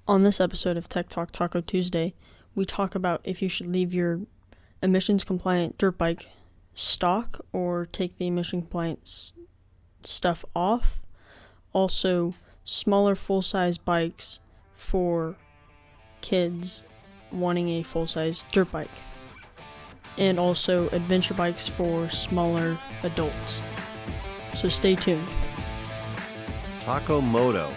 On this episode of Tech Talk Taco Tuesday, we talk about if you should leave your emissions-compliant dirt bike stock or take the emission-compliant stuff off. Also, smaller full-size bikes for kids wanting a full-size dirt bike. And also adventure bikes for smaller adults. So stay tuned. Taco Moto.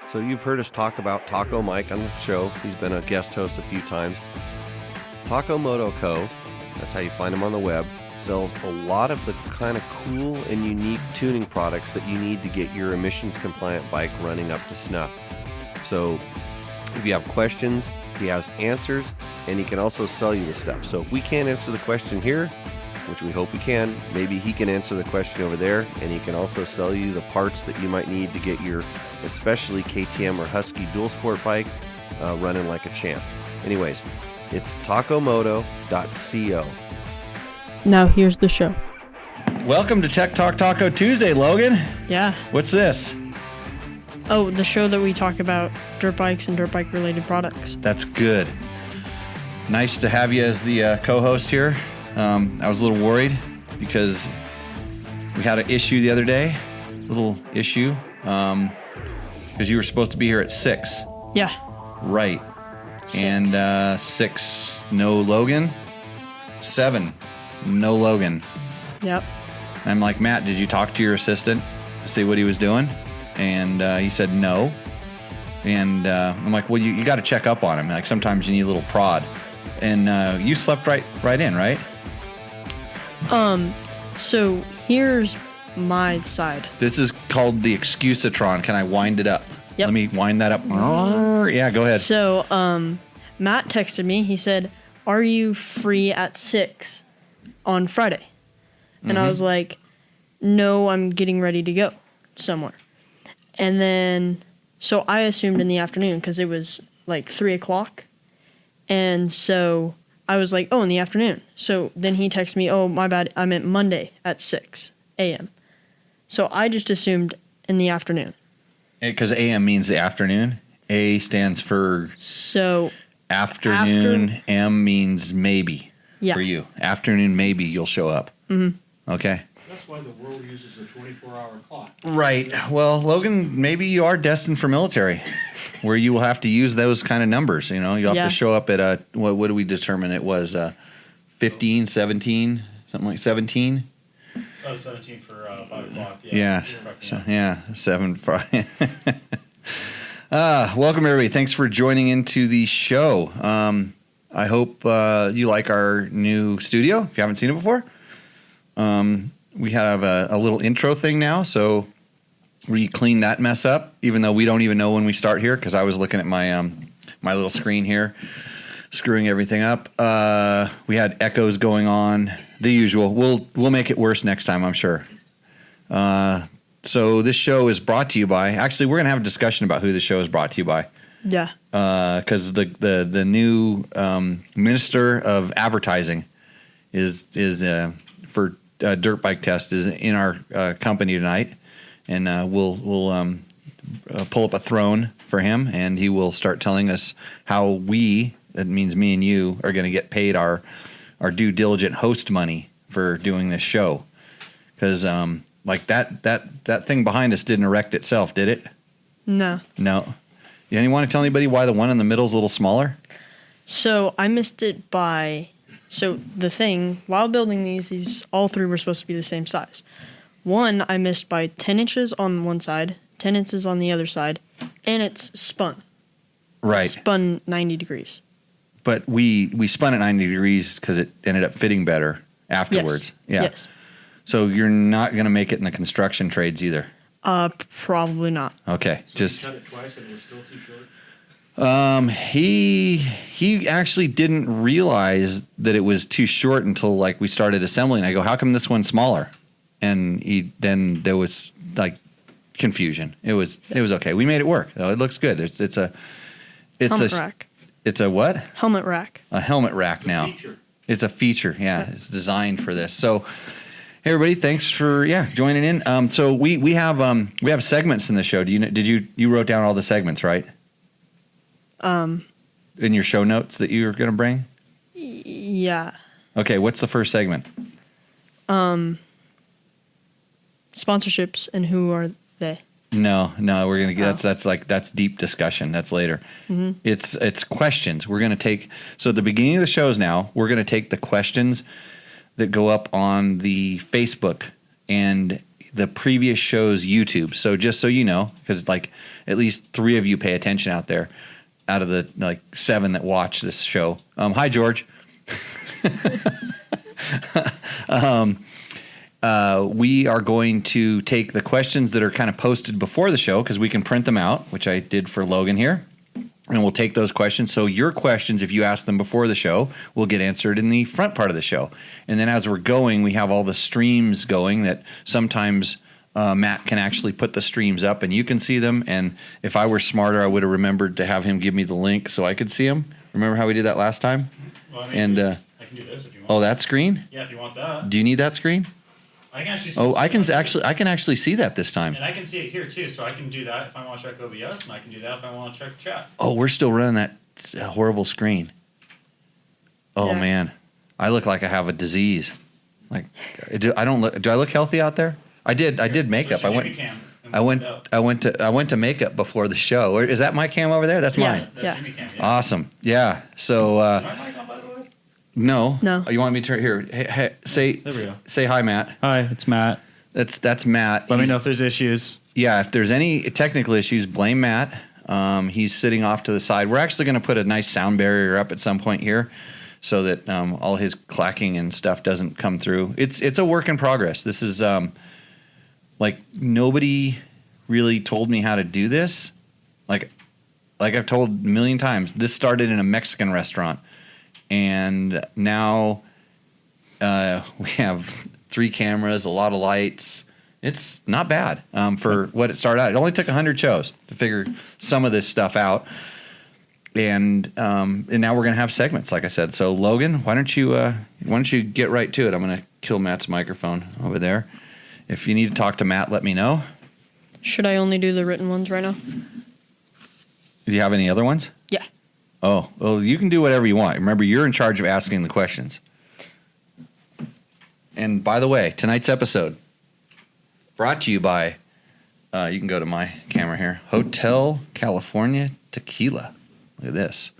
So you've heard us talk about Taco Mike on the show. He's been a guest host a few times. Taco Moto Co., that's how you find him on the web, sells a lot of the kind of cool and unique tuning products that you need to get your emissions-compliant bike running up to snuff. So if you have questions, he has answers, and he can also sell you the stuff. So if we can't answer the question here, which we hope we can, maybe he can answer the question over there, and he can also sell you the parts that you might need to get your, especially KTM or Husky dual sport bike running like a champ. Anyways, it's tacomoto.co. Now here's the show. Welcome to Tech Talk Taco Tuesday, Logan. Yeah. What's this? Oh, the show that we talk about dirt bikes and dirt bike related products. That's good. Nice to have you as the co-host here. I was a little worried because we had an issue the other day, little issue, because you were supposed to be here at 6. Yeah. Right. 6. And 6, no Logan. 7, no Logan. Yep. And I'm like, Matt, did you talk to your assistant to see what he was doing? And he said no. And I'm like, well, you got to check up on him. Like sometimes you need a little prod. And you slept right in, right? So here's my side. This is called the Excusatron. Can I wind it up? Yep. Let me wind that up. Yeah, go ahead. So, Matt texted me. He said, "Are you free at 6 on Friday?" And I was like, "No, I'm getting ready to go somewhere." And then, so I assumed in the afternoon because it was like 3 o'clock. And so I was like, oh, in the afternoon. So then he texted me, oh, my bad, I meant Monday at 6 a.m. So I just assumed in the afternoon. Because AM means the afternoon. A stands for afternoon. M means maybe for you. Afternoon, maybe you'll show up. Mm-hmm. Okay. That's why the world uses a 24-hour clock. Right. Well, Logan, maybe you are destined for military, where you will have to use those kind of numbers. You know, you'll have to show up at what do we determine it was 15, 17, something like 17? That was 17 for 5 o'clock. Yeah. So, 7 Friday. Welcome, everybody. Thanks for joining into the show. I hope you like our new studio, if you haven't seen it before. We have a little intro thing now, so we clean that mess up, even though we don't even know when we start here, because I was looking at my my little screen here, screwing everything up. We had echoes going on, the usual. We'll make it worse next time, I'm sure. So this show is brought to you by. Actually, we're gonna have a discussion about who the show is brought to you by. Yeah. Because the new minister of advertising is for dirt bike test is in our company tonight, and we'll pull up a throne for him, and he will start telling us how that means me and you, are going to get paid our due diligent host money for doing this show. Because like that thing behind us didn't erect itself, did it? No. You want to tell anybody why the one in the middle is a little smaller? So I missed it by... So the thing, while building these all 3 were supposed to be the same size. One, I missed by 10 inches on one side, 10 inches on the other side, and it's spun. Right. It's spun 90 degrees. But we spun it 90 degrees because it ended up fitting better afterwards. Yes. Yeah. Yes. So you're not going to make it in the construction trades either? Probably not. Okay. So you cut it twice and it was still too short? He actually didn't realize that it was too short until like we started assembling. I go, how come this one's smaller? And then there was like confusion. It was okay. We made it work. It looks good. It's a helmet rack. It's a what? Helmet rack. A helmet rack now. Feature. It's a feature. Yeah, it's designed for this. So, hey everybody, thanks for joining in. So we have segments in the show. Did you wrote down all the segments, right? In your show notes that you were going to bring? Yeah. Okay, what's the first segment? Sponsorships and who are they? No, we're gonna get that's deep discussion. That's later. Mm-hmm. It's questions. We're gonna take at the beginning of the shows now. We're gonna take the questions that go up on the Facebook and the previous show's YouTube. So just so you know, because like at least 3 of you pay attention out there, out of the like 7 that watch this show. Hi George. We are going to take the questions that are kind of posted before the show because we can print them out, which I did for Logan here. And we'll take those questions. So your questions, if you ask them before the show, will get answered in the front part of the show. And then as we're going, we have all the streams going that sometimes Matt can actually put the streams up and you can see them. And if I were smarter, I would have remembered to have him give me the link so I could see them. Remember how we did that last time? Well, I mean, I can do this if you want. Oh, that screen? Yeah, if you want that. Do you need that screen? I can actually see I can actually see that this time. And I can see it here too, so I can do that if I want to check OBS, and I can do that if I want to check chat. Oh, we're still running that horrible screen. Oh Yeah. man, I look like I have a disease. Like, do I look healthy out there? I did makeup. Switch to Jimmy Cam and I went to makeup before the show. Is that my cam over there? That's Yeah. mine. That's Jimmy Cam, yeah. Awesome. Yeah. So Is my mic on, by the way? no. No. Oh, you want me to here? Hey, say There we go. say hi, Matt. Hi, it's Matt. That's Matt. Let me know if there's issues. Yeah, if there's any technical issues, blame Matt. He's sitting off to the side. We're actually going to put a nice sound barrier up at some point here so that all his clacking and stuff doesn't come through. It's a work in progress. This is like nobody really told me how to do this. Like I've told a million times, this started in a Mexican restaurant. And now we have 3 cameras, a lot of lights. It's not bad for what it started out. It only took 100 shows to figure some of this stuff out. And now we're gonna have segments, like I said. So Logan, why don't you get right to it? I'm gonna kill Matt's microphone over there. If you need to talk to Matt, let me know. Should I only do the written ones right now? Do you have any other ones? Yeah. Oh, well, you can do whatever you want. Remember, you're in charge of asking the questions. And by the way, tonight's episode brought to you by, you can go to my camera here, Hotel California Tequila. Look at this.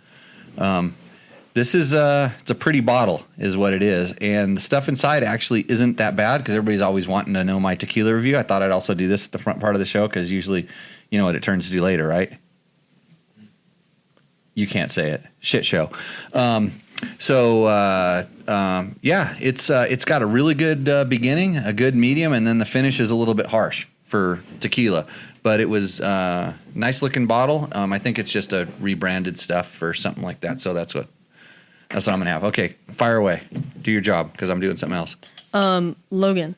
This is it's a pretty bottle is what it is. And the stuff inside actually isn't that bad because everybody's always wanting to know my tequila review. I thought I'd also do this at the front part of the show because usually you know what it turns to later, right? You can't say it. Shit show. Yeah, it's got a really good beginning, a good medium, and then the finish is a little bit harsh for tequila. But it was nice looking bottle. I think it's just a rebranded stuff for something like that. So that's what I'm gonna have. Okay, fire away. Do your job because I'm doing something else. Logan,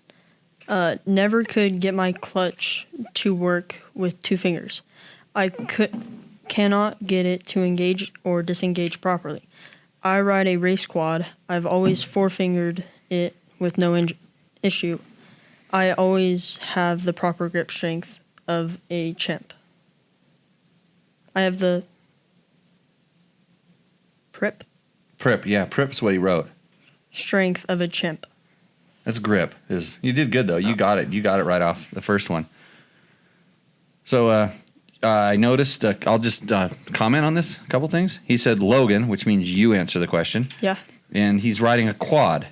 never could get my clutch to work with 2 fingers. I cannot get it to engage or disengage properly. I ride a race quad. I've always 4-fingered it with no issue. I always have the proper grip strength of a chimp. I have the Prip Prip's what he wrote. strength of a chimp. That's grip. You did good though. You got it. You got it right off the first one. So I noticed. I'll just comment on this. A couple things. He said Logan, which means you answer the question. Yeah. And he's riding a quad.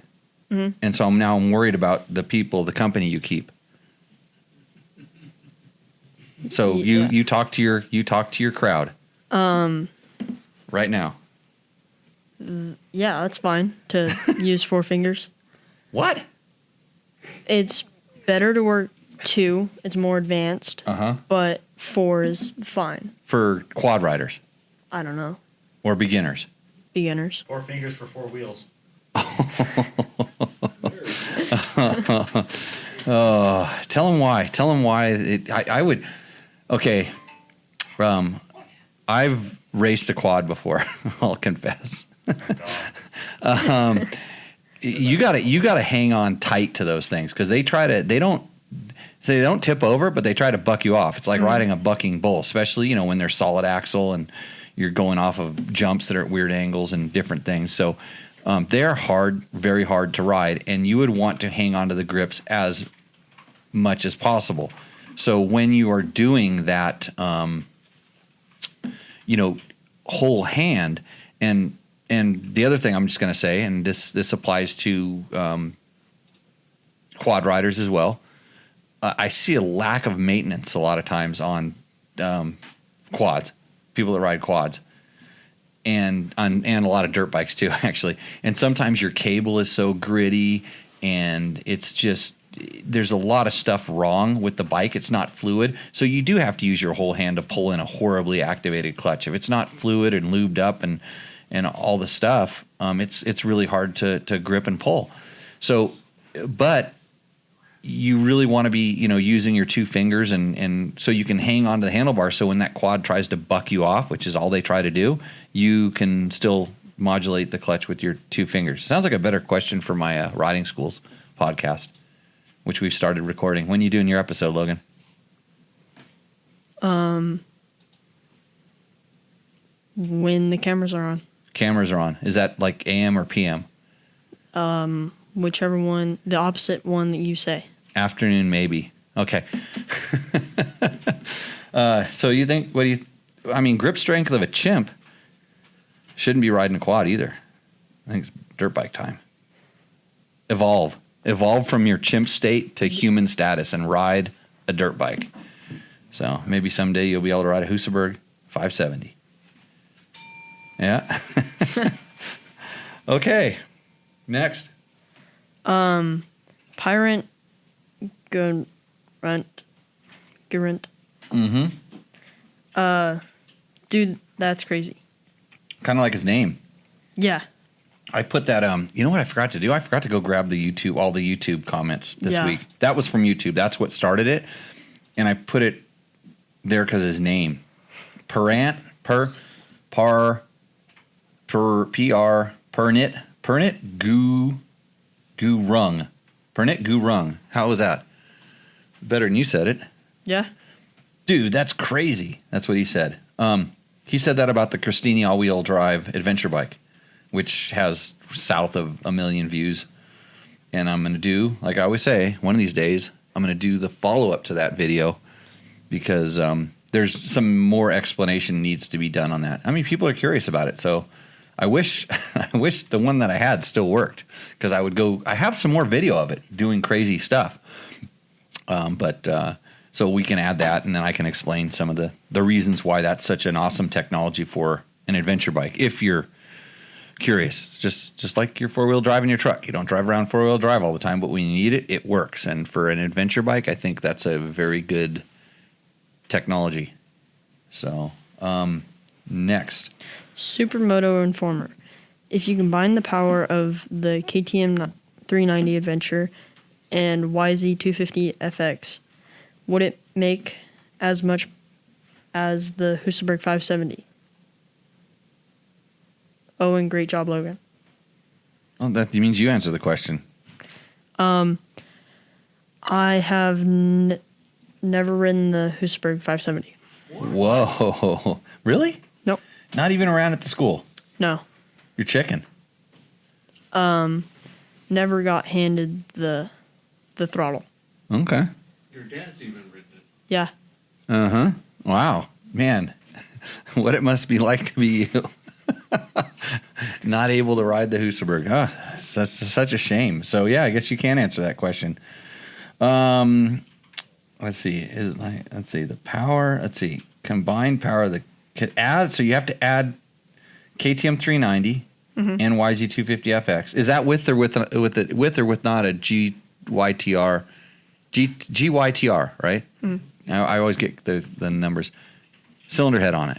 Mm-hmm. And so I'm worried about the company you keep. So Yeah. you talk to your crowd. Right now. Yeah, that's fine to use 4 fingers. What? It's better to work 2. It's more advanced. But 4 is fine. For quad riders I don't know. or beginners. Beginners. 4 fingers for 4 wheels. Tell him why. Tell him why. I would. Okay. I've raced a quad before. I'll confess. You gotta hang on tight to those things because they don't. So they don't tip over, but they try to buck you off. It's like riding a bucking bull, especially, you know, when they're solid axle and you're going off of jumps that are at weird angles and different things. So they're hard, very hard to ride, and you would want to hang onto the grips as much as possible. So when you are doing that, you know, whole hand, and the other thing I'm just going to say, and this applies to quad riders as well. I see a lack of maintenance a lot of times on quads, people that ride quads, and a lot of dirt bikes too, actually. And sometimes your cable is so gritty, and it's just there's a lot of stuff wrong with the bike. It's not fluid, so you do have to use your whole hand to pull in a horribly activated clutch. If it's not fluid and lubed up and all the stuff, it's really hard to grip and pull. So, but you really want to be, you know, using your two fingers and so you can hang onto the handlebar. So when that quad tries to buck you off, which is all they try to do, you can still modulate the clutch with your two fingers. Sounds like a better question for my riding schools podcast, which we've started recording. When are you doing your episode, Logan? When the cameras are on. Cameras are on. Is that like AM or PM? Whichever one, the opposite one that you say. Afternoon, maybe. Okay. So you think, grip strength of a chimp shouldn't be riding a quad either. I think it's dirt bike time. Evolve from your chimp state to human status and ride a dirt bike. So maybe someday you'll be able to ride a Husaberg 570. Yeah. Okay. Next. Pirate Gurant. Mm-hmm. Dude, that's crazy. Kind of like his name. Yeah. I put that, you know what I forgot to do? I forgot to go grab all the YouTube comments this week. That was from YouTube. That's what started it. And I put it there because his name. Pernit Gurung. Pernit Gurung. How was that? Better than you said it. Yeah. Dude, that's crazy. That's what he said. He said that about the Christini all-wheel drive adventure bike, which has south of 1 million views. And I'm going to do, like I always say, one of these days, I'm going to do the follow-up to that video because there's some more explanation needs to be done on that. I mean, people are curious about it, so I wish the one that I had still worked because I have some more video of it doing crazy stuff. So we can add that, and then I can explain some of the reasons why that's such an awesome technology for an adventure bike. If you're curious, it's just like your four-wheel drive in your truck. You don't drive around four-wheel drive all the time, but when you need it, it works. And for an adventure bike, I think that's a very good technology. So, next. Supermoto Informer. If you combine the power of the KTM 390 Adventure and YZ250 FX, would it make as much as the Husaberg 570? Oh, and great job, Logan. Oh, that means you answer the question. I have never ridden the Husaberg 570. Whoa. Really? Nope. Not even around at the school? No. You're chicken. Never got handed the throttle. Okay. Your dad's even ridden it. Yeah. Uh-huh. Wow. Man, what it must be like to be you. Not able to ride the Husaberg. That's such a shame. So, yeah, I guess you can answer that question. Let's see. The power. Let's see. Combined power. So you have to add KTM 390 and YZ250FX. Is that with or with not a GYTR? GYTR, right? I always get the numbers. Cylinder head on it.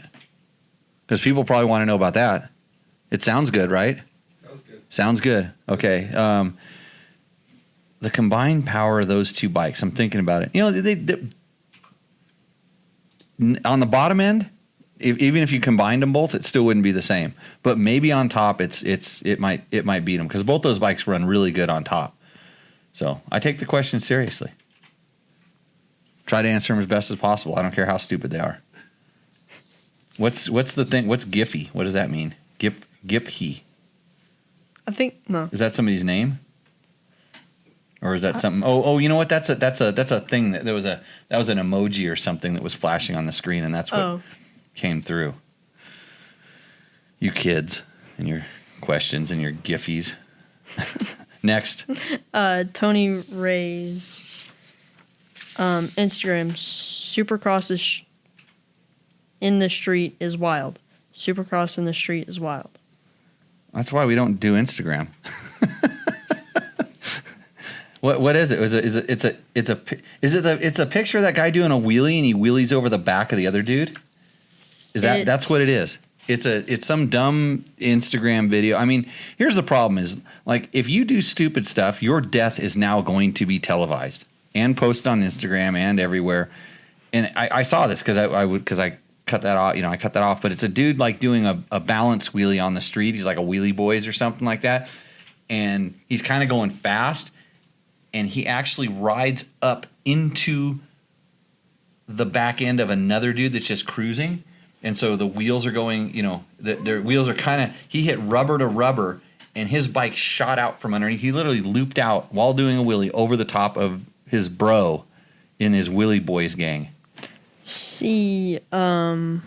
Because people probably want to know about that. It sounds good, right? Sounds good. Okay. The combined power of those two bikes, I'm thinking about it. You know, they on the bottom end, even if you combined them both, it still wouldn't be the same. But maybe on top, it might beat them because both those bikes run really good on top. So I take the question seriously. Try to answer them as best as possible. I don't care how stupid they are. What's the thing? What's Giphy? What does that mean? Giphy. I think no. Is that somebody's name? Or is that something? Oh, you know what? That's a thing that was an emoji or something that was flashing on the screen, and that's what came through. You kids and your questions and your Giphies. Next. Tony Ray's Instagram. Supercross is in the street is wild. Supercross in the street is wild. That's why we don't do Instagram. What is it? It's a picture of that guy doing a wheelie and he wheelies over the back of the other dude? That's what it is? It's some dumb Instagram video. I mean, here's the problem is, like, if you do stupid stuff, your death is now going to be televised and posted on Instagram and everywhere. And I saw this because I cut that off. I cut that off. But it's a dude like doing a balance wheelie on the street. He's like a wheelie boys or something like that, and he's kind of going fast, and he actually rides up into the back end of another dude that's just cruising. And so the wheels are going, their wheels are kind of, he hit rubber to rubber, and his bike shot out from underneath. He literally looped out while doing a wheelie over the top of his bro in his Willie Boys gang. See, I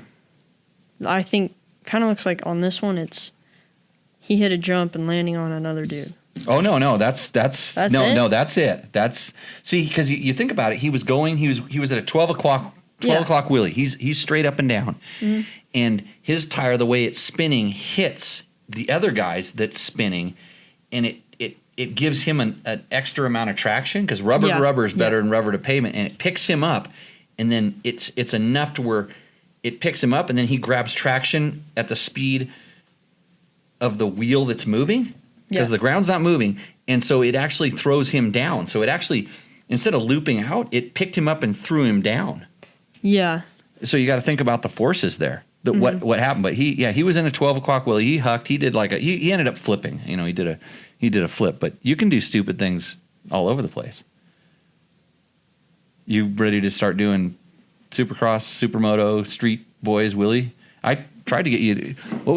think kind of looks like on this one, he hit a jump and landing on another dude. Oh, no, that's it? No, that's it. See, because you think about it, he was at a 12 o'clock wheelie. He's straight up and down. Mm-hmm. And his tire, the way it's spinning, hits the other guys that's spinning, and it gives him an extra amount of traction, because rubber to rubber is better than rubber to pavement, and it picks him up, and then it's enough to where it picks him up, and then he grabs traction at the speed of the wheel that's moving, because the ground's not moving, and so it actually throws him down. So it actually, instead of looping out, it picked him up and threw him down. Yeah. So you got to think about the forces there. What happened? But he was in a 12 o'clock wheelie. He hucked. He did he ended up flipping. He did a flip. But you can do stupid things all over the place. You ready to start doing Supercross, Supermoto, Street Boys, Willie? I tried to get you to, what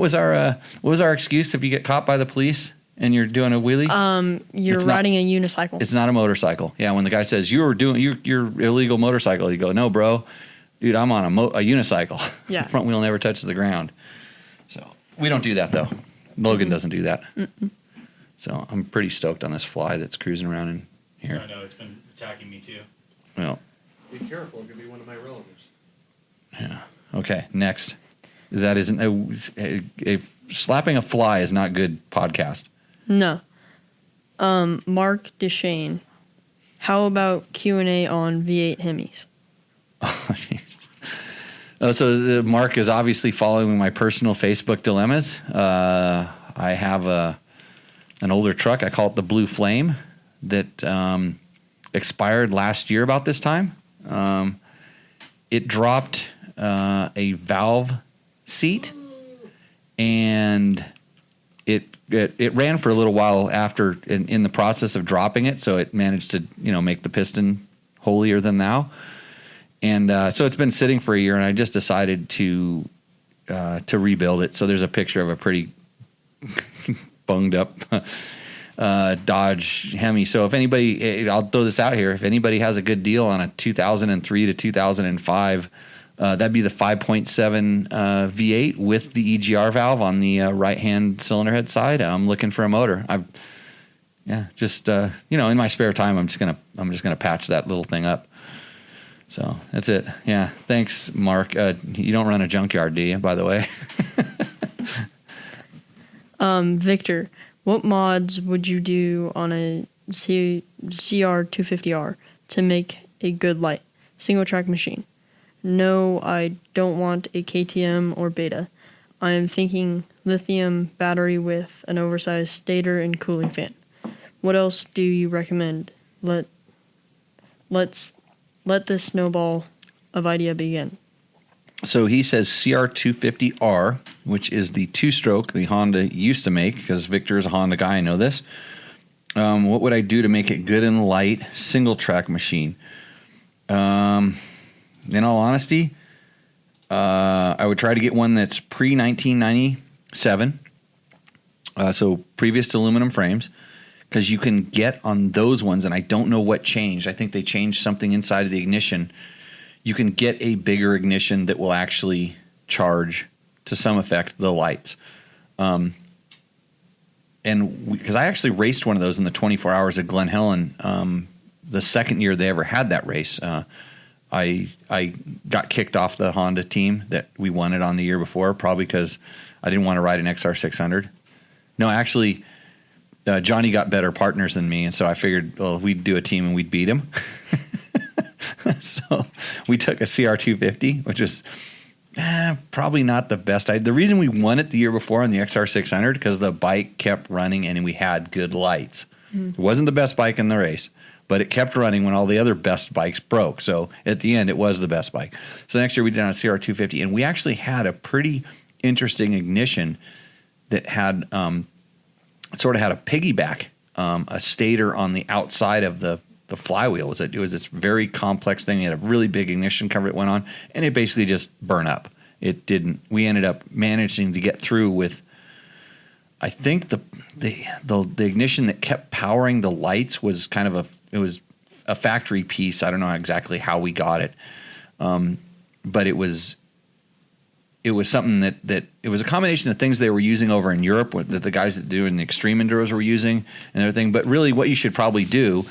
was our excuse if you get caught by the police and you're doing a wheelie? You're riding a unicycle. It's not a motorcycle. Yeah, when the guy says you're illegal motorcycle, you go, no, bro, dude, I'm on a unicycle. Yeah, the front wheel never touches the ground. So we don't do that though. Logan doesn't do that. Mm-mm. So I'm pretty stoked on this fly that's cruising around in here. I know it's been attacking me too. Well, be careful. It could be one of my relatives. Yeah. Okay. Next. That isn't slapping a fly is not good podcast. No. Mark Deshane. How about Q&A on V8 Hemis? Oh, jeez. So Mark is obviously following my personal Facebook dilemmas. I have an older truck. I call it the Blue Flame that expired last year about this time. It dropped a valve seat, and it ran for a little while after in the process of dropping it, so it managed to make the piston holier than thou, and so it's been sitting for a year, and I just decided to rebuild it. So there's a picture of a pretty bunged up Dodge Hemi. So if anybody, I'll throw this out here, if anybody has a good deal on a 2003 to 2005, that'd be the 5.7 V8 with the EGR valve on the right-hand cylinder head side. I'm looking for a motor. In my spare time, I'm just gonna patch that little thing up. So that's it. Yeah, thanks, Mark. You don't run a junkyard, do you? By the way. Victor, what mods would you do on a CR250R to make a good light single track machine? No, I don't want a KTM or Beta. I am thinking lithium battery with an oversized stator and cooling fan. What else do you recommend? Let's let this snowball of idea begin. So he says CR250R, which is the two-stroke the Honda used to make, because Victor is a Honda guy, I know this. What would I do to make it good and light? Single track machine. In all honesty, I would try to get one that's pre-1997, so previous to aluminum frames, because you can get on those ones, and I don't know what changed. I think they changed something inside of the ignition. You can get a bigger ignition that will actually charge, to some effect, the lights. And because I actually raced one of those in the 24 hours at Glen Helen, the second year they ever had that race. I got kicked off the Honda team that we won it on the year before, probably because I didn't want to ride an XR600. No, actually, Johnny got better partners than me, and so I figured, well, we'd do a team and we'd beat him. So we took a CR250, which is probably not the best. The reason we won it the year before on the XR600 because the bike kept running and we had good lights. It wasn't the best bike in the race, but it kept running when all the other best bikes broke. So at the end, it was the best bike. So next year we did on a CR250, and we actually had a pretty interesting ignition that had sort of had a piggyback, a stator on the outside of the flywheel. It was this very complex thing. It had a really big ignition cover that went on, and it basically just burned up. It didn't. We ended up managing to get through with, I think the ignition that kept powering the lights was kind of it was a factory piece. I don't know exactly how we got it, but it was something that it was a combination of things they were using over in Europe that the guys that do in the extreme enduros were using and everything. But really, what you should probably do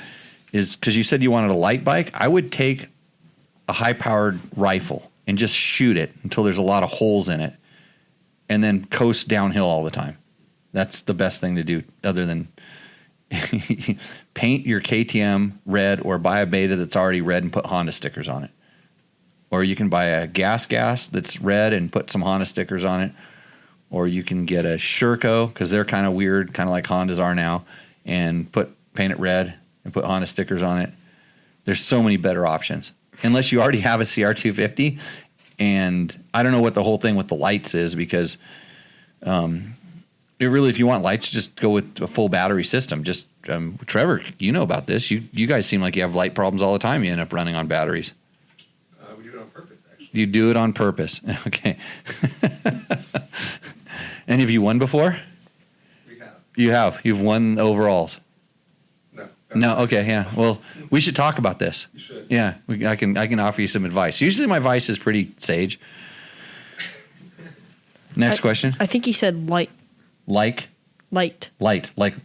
is, because you said you wanted a light bike, I would take a high-powered rifle and just shoot it until there's a lot of holes in it, and then coast downhill all the time. That's the best thing to do, other than paint your KTM red or buy a Beta that's already red and put Honda stickers on it. Or you can buy a gas that's red and put some Honda stickers on it. Or you can get a Sherco, because they're kind of weird, kind of like Hondas are now, and paint it red and put Honda stickers on it. There's so many better options. Unless you already have a CR250, and I don't know what the whole thing with the lights is, because if you want lights, just go with a full battery system. Just Trevor, you know about this. You guys seem like you have light problems all the time. You end up running on batteries. We do it on purpose, actually. You do it on purpose. Okay. And have you won before? We have. You have. You've won overalls. No. Okay. Yeah. Well, we should talk about this. You should. Yeah. I can offer you some advice. Usually, my advice is pretty sage. Next question. I think he said light. Light. Like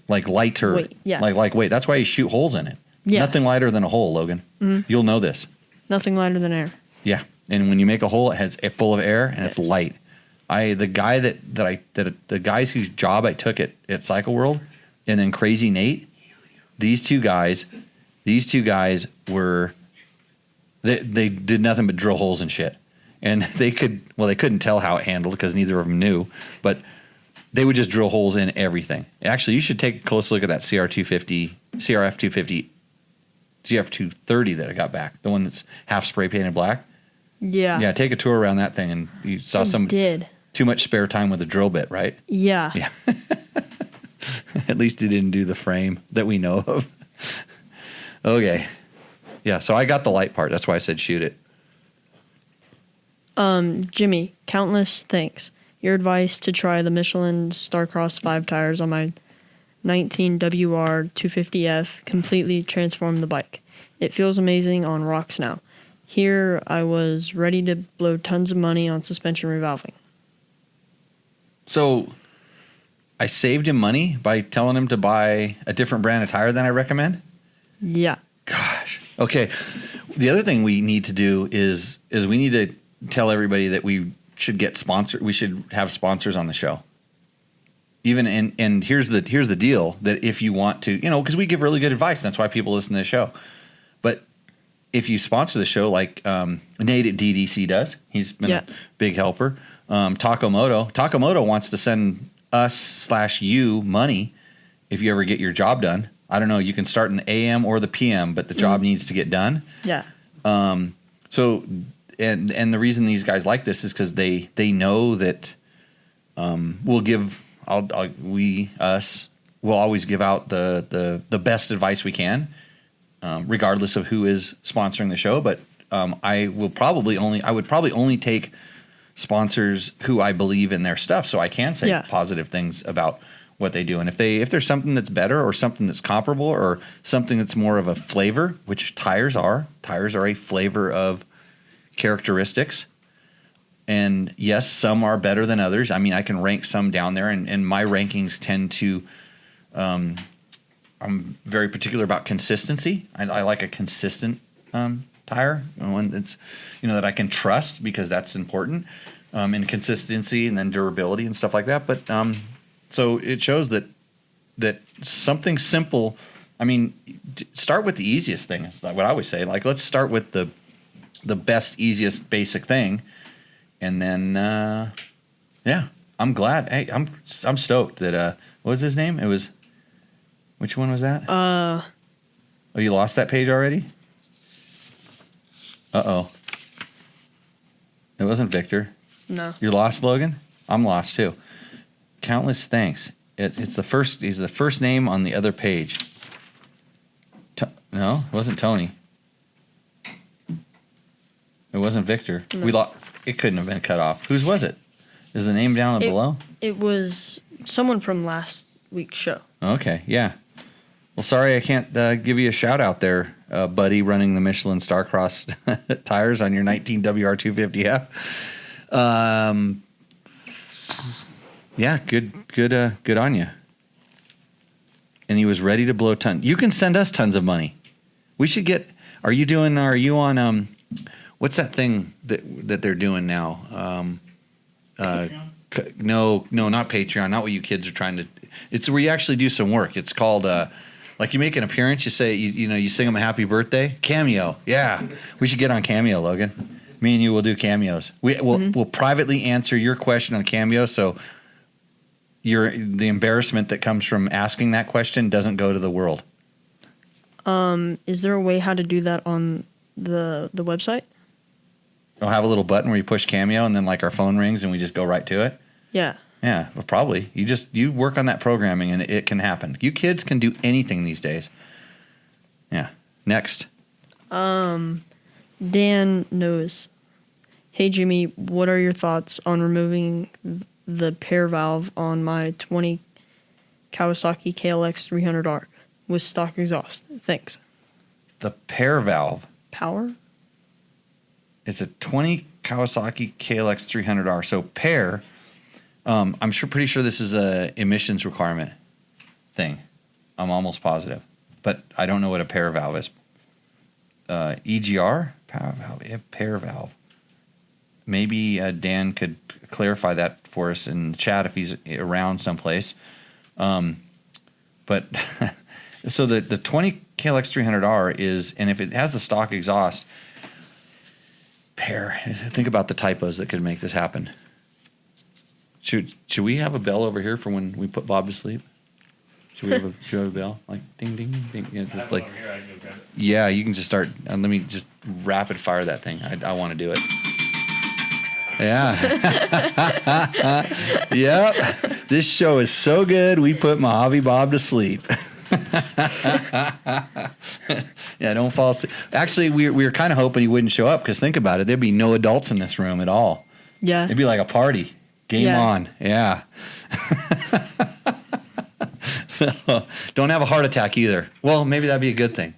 lighter. Weight, yeah. Like weight. That's why you shoot holes in it. Yeah. Nothing lighter than a hole, Logan. Mm-hmm. You'll know this. Nothing lighter than air. Yeah. And when you make a hole, it has full of air and it's light. The guys whose job I took at Cycle World, and then Crazy Nate, these two guys were they did nothing but drill holes and shit. And they couldn't tell how it handled because neither of them knew, but they would just drill holes in everything. Actually, you should take a close look at that CRF230 that I got back, the one that's half spray painted black. Yeah. Yeah, take a tour around that thing, and you saw too much spare time with a drill bit, right? Yeah. Yeah. At least he didn't do the frame that we know of. Okay. Yeah, so I got the light part. That's why I said shoot it. Jimmy, countless thanks. Your advice to try the Michelin Starcross 5 tires on my 19 WR 250F completely transformed the bike. It feels amazing on rocks now. Here I was ready to blow tons of money on suspension revalving. So I saved him money by telling him to buy a different brand of tire than I recommend? Yeah. Gosh. Okay. The other thing we need to do is we need to tell everybody that we should get sponsored. We should have sponsors on the show. And here's the deal, that if you want to, because we give really good advice, and that's why people listen to the show. But if you sponsor the show, like Nate at DDC does, he's been a big helper. Takamoto wants to send us/you money if you ever get your job done. I don't know. You can start in the AM or the PM, but the job needs to get done. Yeah. So the reason these guys like this is because they know that we'll give us we'll always give out the best advice we can, regardless of who is sponsoring the show. But I would probably only take sponsors who I believe in their stuff, so I can say positive things about what they do. And if there's something that's better or something that's comparable or something that's more of a flavor, which tires are a flavor of characteristics. And yes, some are better than others. I mean, I can rank some down there, and my rankings tend to, I'm very particular about consistency. I like a consistent tire, one that's, that I can trust, because that's important, and consistency, and then durability and stuff like that. But so it shows that something simple. I mean, start with the easiest thing. It's like what I always say. Like, let's start with the best, easiest, basic thing, and then I'm glad. Hey, I'm stoked that what was his name? It was, which one was that? Oh, you lost that page already? Uh-oh. It wasn't Victor. No. You're lost, Logan? I'm lost too. Countless thanks. It's the first. He's the first name on the other page. No, it wasn't Tony. It wasn't Victor. No. We lost. It couldn't have been cut off. Whose was it? Is the name down below? It was someone from last week's show. Okay, yeah. Well, sorry I can't give you a shout out there, buddy, running the Michelin Starcross tires on your 19 WR250F. Yeah, good on you. And he was ready to blow tons. You can send us tons of money. We should get. Are you on? What's that thing that they're doing now? No, not Patreon. Not what you kids are trying to. It's where you actually do some work. It's called. Like you make an appearance, you say, you sing them a happy birthday. Cameo. Yeah. We should get on Cameo, Logan. Me and you will do cameos. We'll privately answer your question on Cameo, so the embarrassment that comes from asking that question doesn't go to the world. Is there a way how to do that on the website? I'll have a little button where you push Cameo, and then like our phone rings and we just go right to it. Yeah. Yeah, well, probably. You work on that programming and it can happen. You kids can do anything these days. Yeah. Next. Dan knows. Hey, Jimmy, what are your thoughts on removing the pair valve on my 20 Kawasaki KLX 300R with stock exhaust? Thanks. The pair valve. Power? It's a 20 Kawasaki KLX 300R. So pair... I'm pretty sure this is a emissions requirement thing. I'm almost positive, but I don't know what a pair valve is. EGR power valve, pair valve. Maybe Dan could clarify that for us in the chat if he's around someplace. But so the 20 KLX 300R is, and if it has the stock exhaust, pair. Think about the typos that could make this happen. Should we have a bell over here for when we put Bob to sleep? Should we have a bell? Like ding, ding, ding. Yeah, just like, yeah, you can just start. Let me just rapid fire that thing. I want to do it. Yeah. Yep. This show is so good, we put Mojave Bob to sleep. Yeah, don't fall asleep. Actually, we were kind of hoping he wouldn't show up, because think about it. There'd be no adults in this room at all. Yeah. It'd be like a party. Game on. Yeah. So don't have a heart attack either. Well, maybe that'd be a good thing.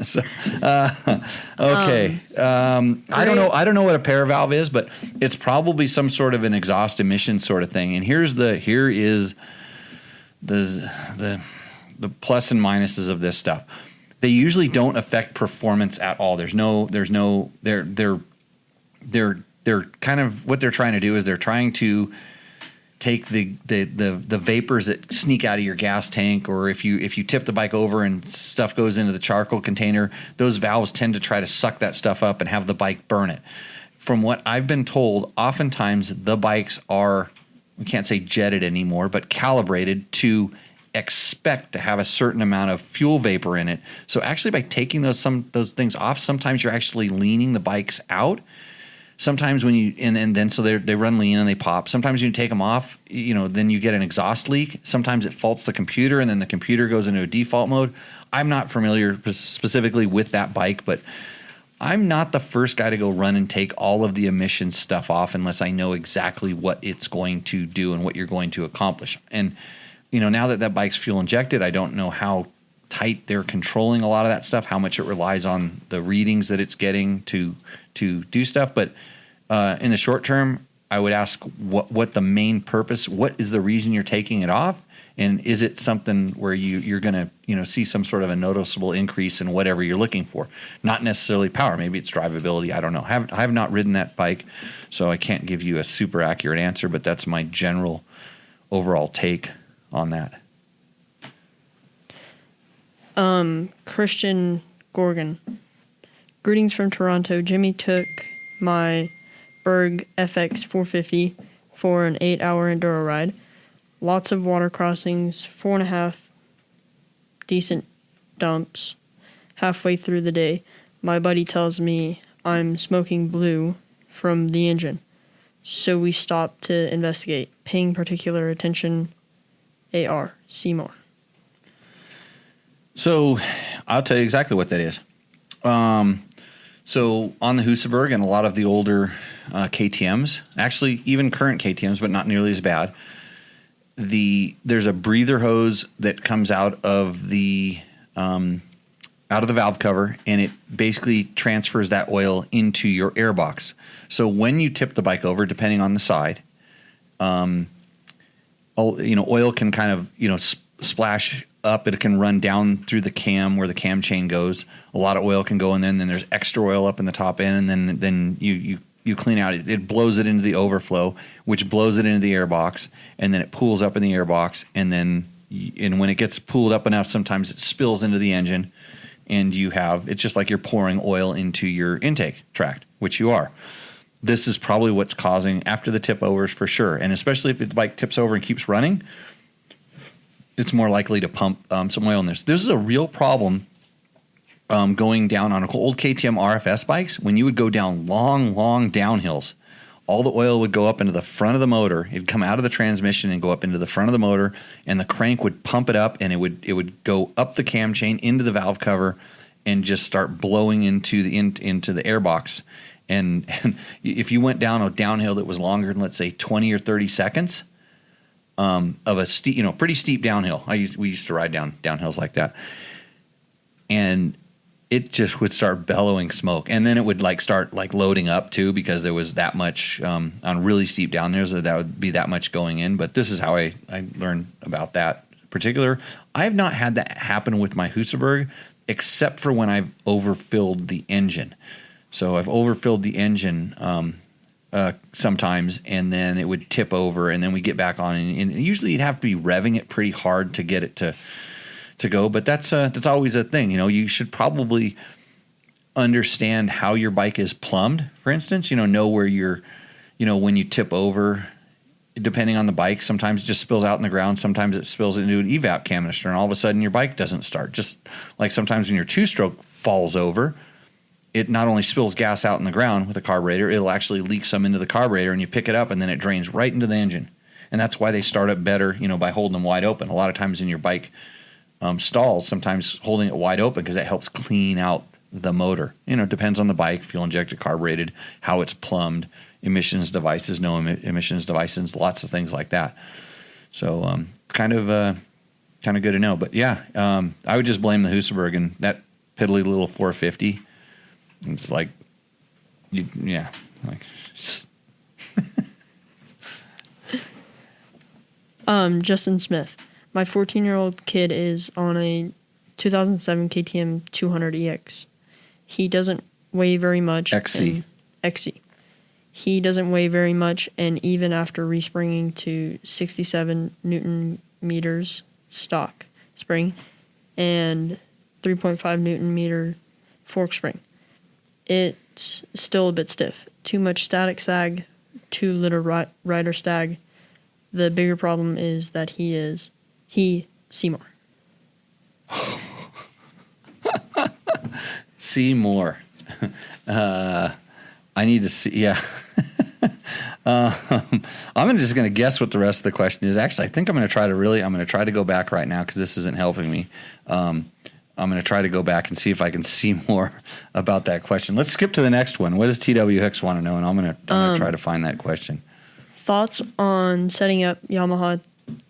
So, okay. I don't know what a pair valve is, but it's probably some sort of an exhaust emission sort of thing. And here is the plus and minuses of this stuff. They usually don't affect performance at all. They're kind of, what they're trying to do is they're trying to take the vapors that sneak out of your gas tank, or if you tip the bike over and stuff goes into the charcoal container, those valves tend to try to suck that stuff up and have the bike burn it. From what I've been told, oftentimes the bikes are, we can't say jetted anymore, but calibrated to expect to have a certain amount of fuel vapor in it. So actually by taking those things off, sometimes you're actually leaning the bikes out. sometimes when you and then so they run lean and they pop. Sometimes you take them off, then you get an exhaust leak. Sometimes it faults the computer, and then the computer goes into a default mode. I'm not familiar specifically with that bike, but I'm not the first guy to go run and take all of the emissions stuff off unless I know exactly what it's going to do and what you're going to accomplish. And now that bike's fuel injected, I don't know how tight they're controlling a lot of that stuff, how much it relies on the readings that it's getting to do stuff. But in the short term, I would ask what the main purpose, what is the reason you're taking it off? And is it something where you're going to see some sort of a noticeable increase in whatever you're looking for? Not necessarily power. Maybe it's drivability. I don't know. I have not ridden that bike, so I can't give you a super accurate answer, but that's my general overall take on that. Christian Gorgon. Greetings from Toronto. Jimmy took my Berg FX 450 for an 8-hour enduro ride. Lots of water crossings, 4.5 decent dumps halfway through the day. My buddy tells me I'm smoking blue from the engine. So we stopped to investigate, paying particular attention. AR, Seymour. So I'll tell you exactly what that is. So on the Husaberg and a lot of the older KTMs, actually even current KTMs, but not nearly as bad, there's a breather hose that comes out of the valve cover, and it basically transfers that oil into your air box. So when you tip the bike over, depending on the side, oil can kind of splash up. It can run down through the cam where the cam chain goes. A lot of oil can go in there, and then there's extra oil up in the top end, and then you clean out. It blows it into the overflow, which blows it into the air box, and then it pools up in the air box, and when it gets pooled up enough, sometimes it spills into the engine, and it's just like you're pouring oil into your intake tract, which you are. This is probably what's causing after the tip overs for sure, and especially if the bike tips over and keeps running, it's more likely to pump some oil in there. So this is a real problem going down on old KTM RFS bikes. When you would go down long downhills, all the oil would go up into the front of the motor. It'd come out of the transmission and go up into the front of the motor, and the crank would pump it up, and it would go up the cam chain into the valve cover and just start blowing into the air box. And if you went down a downhill that was longer than, let's say, 20 or 30 seconds of a steep, pretty steep downhill. We used to ride downhills like that, and it just would start bellowing smoke, and then it would start loading up too, because there was that much on really steep downhills that would be that much going in. But this is how I learned about that particular. I have not had that happen with my Husaberg, except for when I've overfilled the engine. So I've overfilled the engine sometimes, and then it would tip over, and then we get back on, and usually you'd have to be revving it pretty hard to get it to go. But that's always a thing. You should probably understand how your bike is plumbed, for instance. Know where you're, when you tip over, depending on the bike, sometimes it just spills out in the ground, sometimes it spills into an evap canister, and all of a sudden your bike doesn't start. Just like sometimes when your two-stroke falls over, it not only spills gas out in the ground with a carburetor, it'll actually leak some into the carburetor, and you pick it up, and then it drains right into the engine. And that's why they start up better, by holding them wide open. A lot of times in your bike stalls, sometimes holding it wide open, because that helps clean out the motor. It depends on the bike, fuel injected, carbureted, how it's plumbed, emissions devices, no emissions devices, lots of things like that. So kind of good to know. But yeah, I would just blame the Husaberg and that piddly little 450. It's like, Justin Smith. My 14-year-old kid is on a 2007 KTM 200EX. He doesn't weigh very much. XC. He doesn't weigh very much, and even after respringing to 67 Newton meters stock spring and 3.5 Newton meter fork spring, it's still a bit stiff. Too much static sag, too little rider stag. The bigger problem is that Seymour. Seymour. I need to see. Yeah. I'm just going to guess what the rest of the question is. Actually, I think I'm going to try to go back right now because this isn't helping me. I'm going to try to go back and see if I can see more about that question. Let's skip to the next one. What does TW Hicks want to know? And I'm going to try to find that question. Thoughts on setting up Yamaha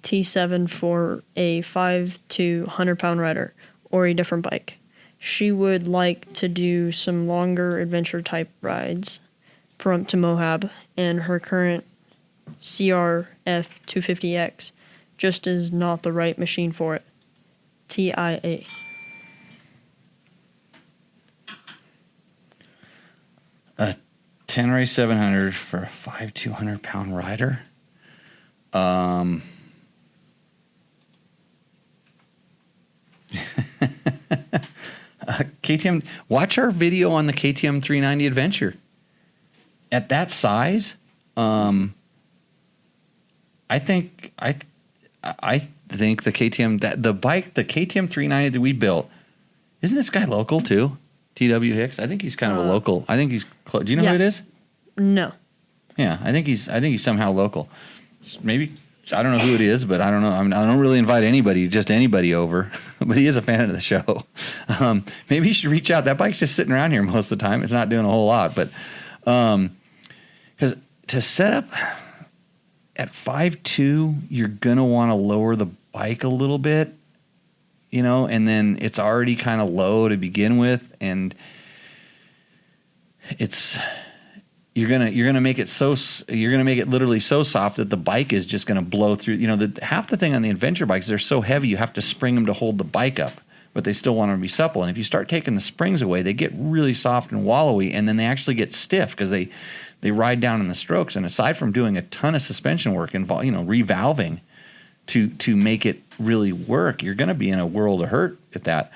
T7 for a 5 to 100-pound rider or a different bike. She would like to do some longer adventure type rides from to Moab, and her current CRF 250X just is not the right machine for it. TIA. A Tenere 700 for a 5 200-pound rider. KTM. Watch our video on the KTM 390 Adventure. At that size, I think the KTM the KTM 390 that we built. Isn't this guy local too? TW Hicks. I think he's kind of a local. I think he's. Do you know who it is? No. Yeah, I think he's somehow local. Maybe I don't know who it is, but I don't know. I don't really invite anybody over. But he is a fan of the show. Maybe you should reach out. That bike's just sitting around here most of the time. It's not doing a whole lot, but because to set up at 5'2", you're gonna want to lower the bike a little bit, and then it's already kind of low to begin with, and you're gonna make it literally so soft that the bike is just gonna blow through. Half the thing on the adventure bikes, they're so heavy you have to spring them to hold the bike up, but they still want them to be supple. And if you start taking the springs away, they get really soft and wallowy, and then they actually get stiff because they ride down in the strokes. And aside from doing a ton of suspension work and revalving to make it really work, you're going to be in a world of hurt at that.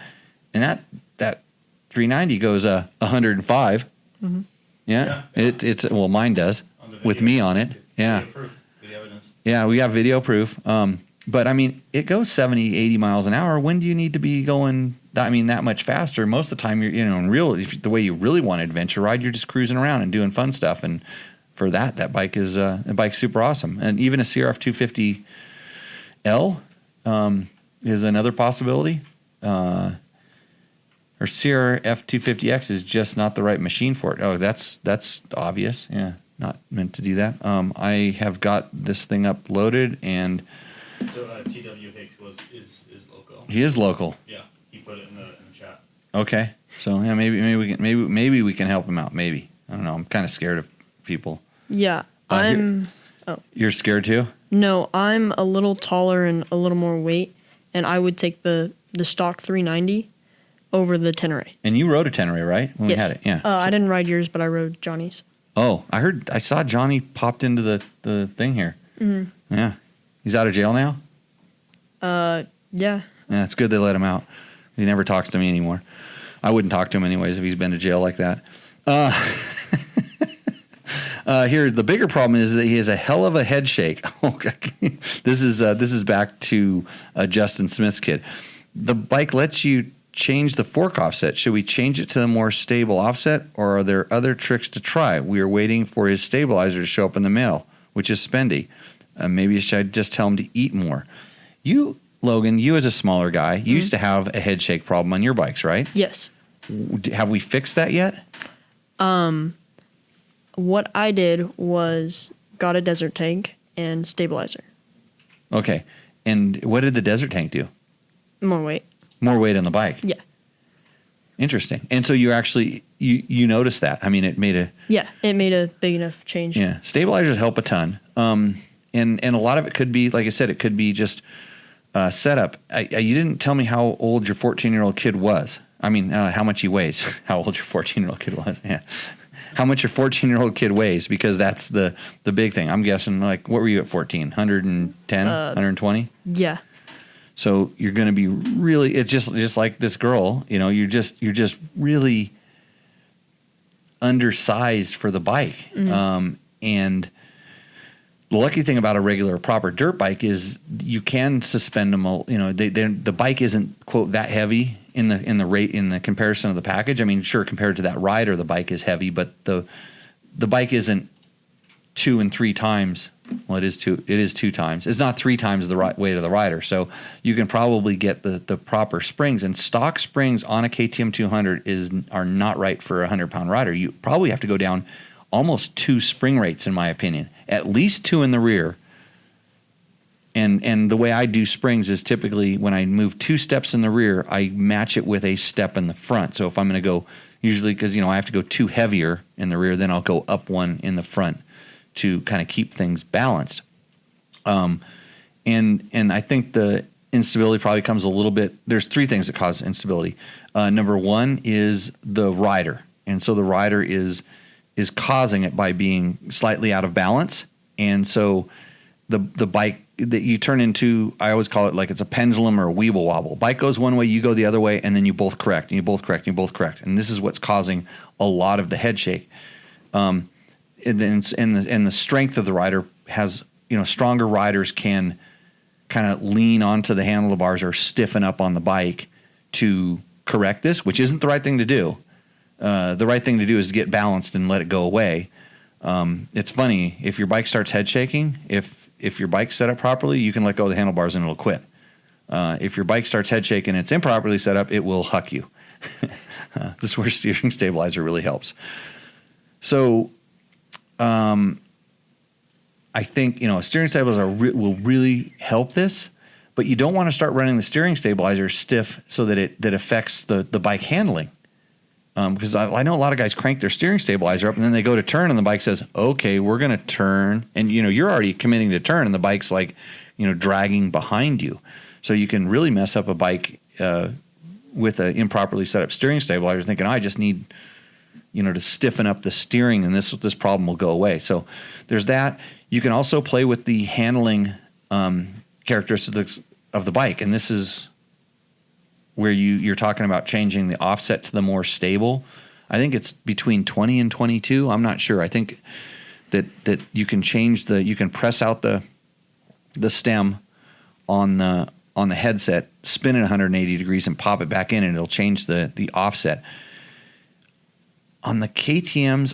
And that 390 goes 105. Mm-hmm. Yeah. It's mine does with me on it. Yeah. Video proof, the evidence. Yeah, we got video proof. But I mean, it goes 70, 80 miles an hour. When do you need to be going that much faster? Most of the time, the way you really want to adventure ride, you're just cruising around and doing fun stuff. And for that bike is super awesome. And even a CRF 250L is another possibility. Or CRF 250X is just not the right machine for it. Oh, that's obvious. Yeah, not meant to do that. I have got this thing uploaded and. So TW Hicks is local. He is local. Yeah, he put it in the chat. Okay, so yeah, maybe we can help him out. Maybe, I don't know. I'm kind of scared of people. Yeah, You're scared too? No, I'm a little taller and a little more weight, and I would take the stock 390 over the Tenere. And you rode a Tenere, right? When yes. we had it, yeah. I didn't ride yours, but I rode Johnny's. Oh, I saw Johnny popped into the thing here. Mm-hmm. Yeah. He's out of jail now? Yeah. Yeah, it's good they let him out. He never talks to me anymore. I wouldn't talk to him anyways if he's been to jail like that. Here, the bigger problem is that he has a hell of a head shake. Okay. This is back to Justin Smith's kid. The bike lets you change the fork offset. Should we change it to a more stable offset, or are there other tricks to try? We are waiting for his stabilizer to show up in the mail, which is spendy. Maybe I should just tell him to eat more. You, Logan, you as a smaller guy, you used to have a head shake problem on your bikes, right? Yes. Have we fixed that yet? What I did was got a desert tank and stabilizer. Okay. And what did the desert tank do? More weight. More weight on the bike? Yeah. Interesting. And so you actually, you noticed that. I mean, it made a big enough change. Yeah. Stabilizers help a ton. And a lot of it could be, like I said, it could be just setup. You didn't tell me how old your 14-year-old kid was. I mean, how much he weighs. How old your 14-year-old kid was. Yeah. How much your 14-year-old kid weighs, because that's the big thing. I'm guessing, like, what were you at 14? 110? 120? Yeah. So you're going to be really, it's just like this girl, you're just really undersized for the bike. Mm-hmm. And the lucky thing about a regular proper dirt bike is you can suspend them. The bike isn't, quote, that heavy in the comparison of the package. I mean, sure, compared to that rider, the bike is heavy, but the bike isn't 2 and 3 times. Well, it is 2 times. It's not 3 times the weight of the rider. So you can probably get the proper springs. And stock springs on a KTM 200 are not right for a 100-pound rider. You probably have to go down almost 2 spring rates, in my opinion. At least 2 in the rear. And the way I do springs is typically when I move 2 steps in the rear, I match it with a step in the front. So if I'm going to go, usually because I have to go 2 heavier in the rear, then I'll go up 1 in the front to kind of keep things balanced. And I think the instability probably comes a little bit. There's 3 things that cause instability. Number 1 is the rider, and so the rider is causing it by being slightly out of balance, and so the bike that you turn into, I always call it like it's a pendulum or a weeble wobble. Bike goes one way, you go the other way, and then you both correct, and you both correct, and you both correct, and this is what's causing a lot of the head shake. And the strength of the rider has, stronger riders can kind of lean onto the handlebars or stiffen up on the bike to correct this, which isn't the right thing to do. The right thing to do is to get balanced and let it go away. It's funny, if your bike starts head shaking, if your bike's set up properly, you can let go of the handlebars and it'll quit. If your bike starts head shaking and it's improperly set up, it will huck you. This is where steering stabilizer really helps. So, I think, a steering stabilizer will really help this, but you don't want to start running the steering stabilizer stiff so that affects the bike handling. Because I know a lot of guys crank their steering stabilizer up and then they go to turn and the bike says, okay, we're going to turn. And, you're already committing to turn and the bike's like, dragging behind you. So you can really mess up a bike with an improperly set up steering stabilizer thinking, I just need, to stiffen up the steering and this problem will go away. So there's that. You can also play with the handling characteristics of the bike. And this is where you're talking about changing the offset to the more stable. I think it's between 20 and 22. I'm not sure. I think that you can change you can press out the stem on the headset, spin it 180 degrees and pop it back in and it'll change the offset. On the KTMs,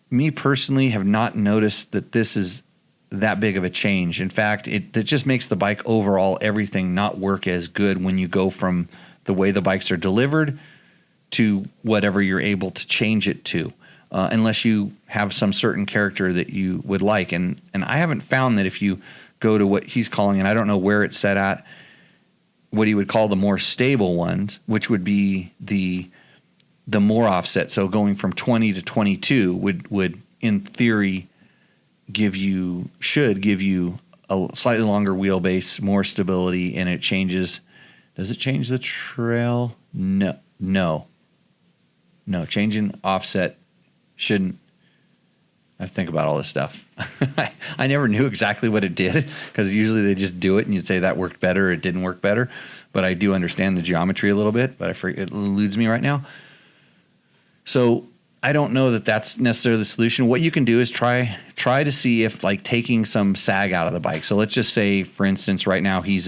me personally have not noticed that this is that big of a change. In fact, it just makes the bike overall, everything not work as good when you go from the way the bikes are delivered to whatever you're able to change it to, unless you have some certain character that you would like. And I haven't found that if you go to what he's calling, and I don't know where it's set at, what he would call the more stable ones, which would be the more offset. So going from 20 to 22 would in theory should give you a slightly longer wheelbase, more stability, and it changes. Does it change the trail? No. Changing offset shouldn't. I think about all this stuff. I never knew exactly what it did because usually they just do it and you'd say that worked better or it didn't work better. But I do understand the geometry a little bit, but it eludes me right now. So I don't know that that's necessarily the solution. What you can do is try to see if like taking some sag out of the bike. So let's just say, for instance, right now he's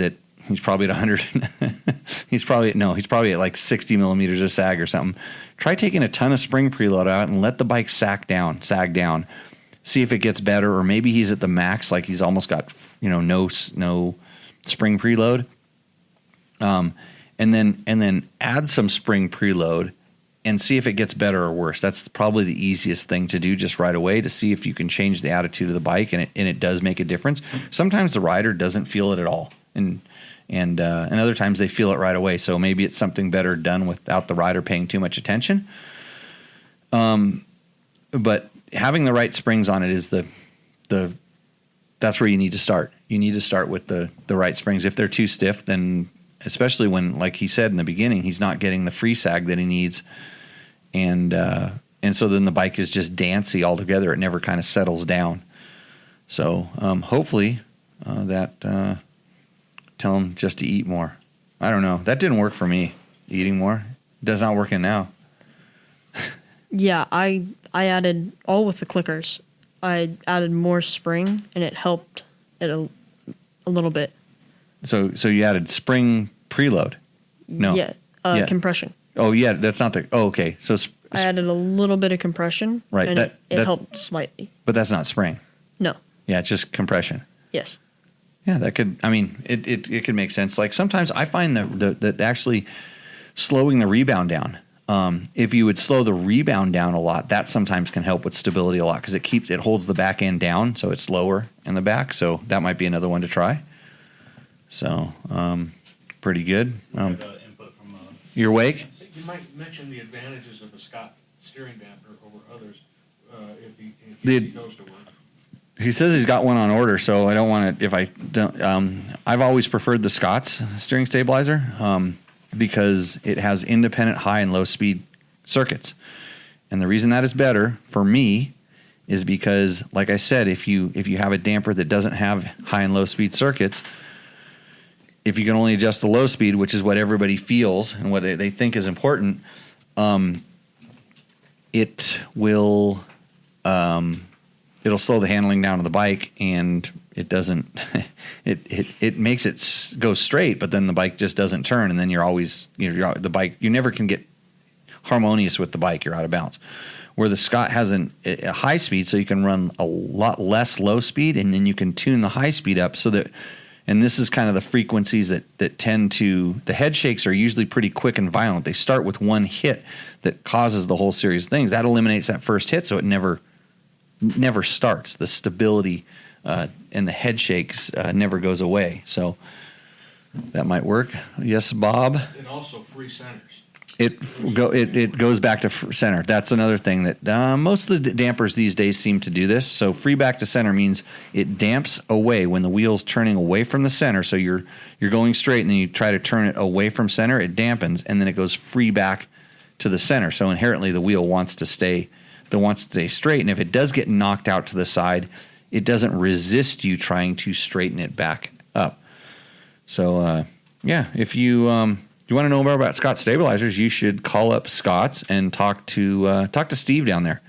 probably at 100. he's probably at like 60 millimeters of sag or something. Try taking a ton of spring preload out and let the bike sag down. See if it gets better, or maybe he's at the max, like he's almost got no spring preload. And then add some spring preload. And see if it gets better or worse. That's probably the easiest thing to do just right away to see if you can change the attitude of the bike and it does make a difference. Sometimes the rider doesn't feel it at all, and other times they feel it right away. So maybe it's something better done without the rider paying too much attention. But having the right springs on it is that's where you need to start. You need to start with the right springs. If they're too stiff, then especially when, like he said in the beginning, he's not getting the free sag that he needs. And so then the bike is just dancy altogether. It never kind of settles down. So hopefully tell him just to eat more. I don't know. That didn't work for me, eating more. It does not work in now. Yeah, I added, all with the clickers, I added more spring, and it helped it a little bit. So you added spring preload? No. Yeah, compression. Oh, yeah, that's not the... Oh, okay. So I added a little bit of compression. Right, And that helped slightly. But that's not spraying. No. Yeah, it's just compression. Yes. Yeah, that could. I mean, it could make sense. Like sometimes I find that actually slowing the rebound down. If you would slow the rebound down a lot, that sometimes can help with stability a lot because it holds the back end down, so it's lower in the back. So that might be another one to try. So pretty good. Input from, Your wake? You might mention the advantages of a Scott steering damper over others if he goes to work. He says he's got one on order, so I don't want to. If I don't, I've always preferred the Scott's steering stabilizer because it has independent high and low speed circuits, and the reason that is better for me is because, like I said, if you have a damper that doesn't have high and low speed circuits, if you can only adjust the low speed, which is what everybody feels and what they think is important, it will. It'll slow the handling down of the bike, and it doesn't. It makes it go straight, but then the bike just doesn't turn, and then the bike. You never can get harmonious with the bike. You're out of bounds. Where the Scott has a high speed, so you can run a lot less low speed, and then you can tune the high speed up so that. And this is kind of the frequencies that tend to. The head shakes are usually pretty quick and violent. They start with one hit that causes the whole series of things. That eliminates that first hit, so it never starts. The stability and the head shakes never goes away. So that might work. Yes, Bob? And also free centers. It goes back to center. That's another thing that most of the dampers these days seem to do this. So free back to center means it damps away when the wheel's turning away from the center. So you're going straight and then you try to turn it away from center. It dampens and then it goes free back to the center. So inherently the wheel wants to stay straight, and if it does get knocked out to the side, it doesn't resist you trying to straighten it back up. So if you want to know more about Scott stabilizers, you should call up Scott's and talk to Steve down there.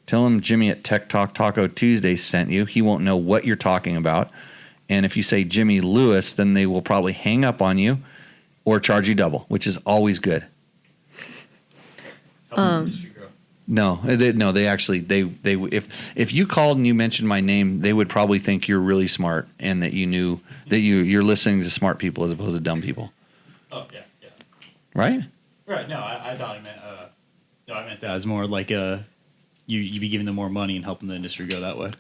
Tell him Jimmy at Tech Talk Taco Tuesday sent you. He won't know what you're talking about, and if you say Jimmy Lewis, then they will probably hang up on you or charge you double, which is always good. No, they actually if you called and you mentioned my name, they would probably think you're really smart and that you knew that you're listening to smart people as opposed to dumb people. Oh yeah. Right? Right. No, I thought I meant. No, I meant that as more like you be giving them more money and helping the industry go that way.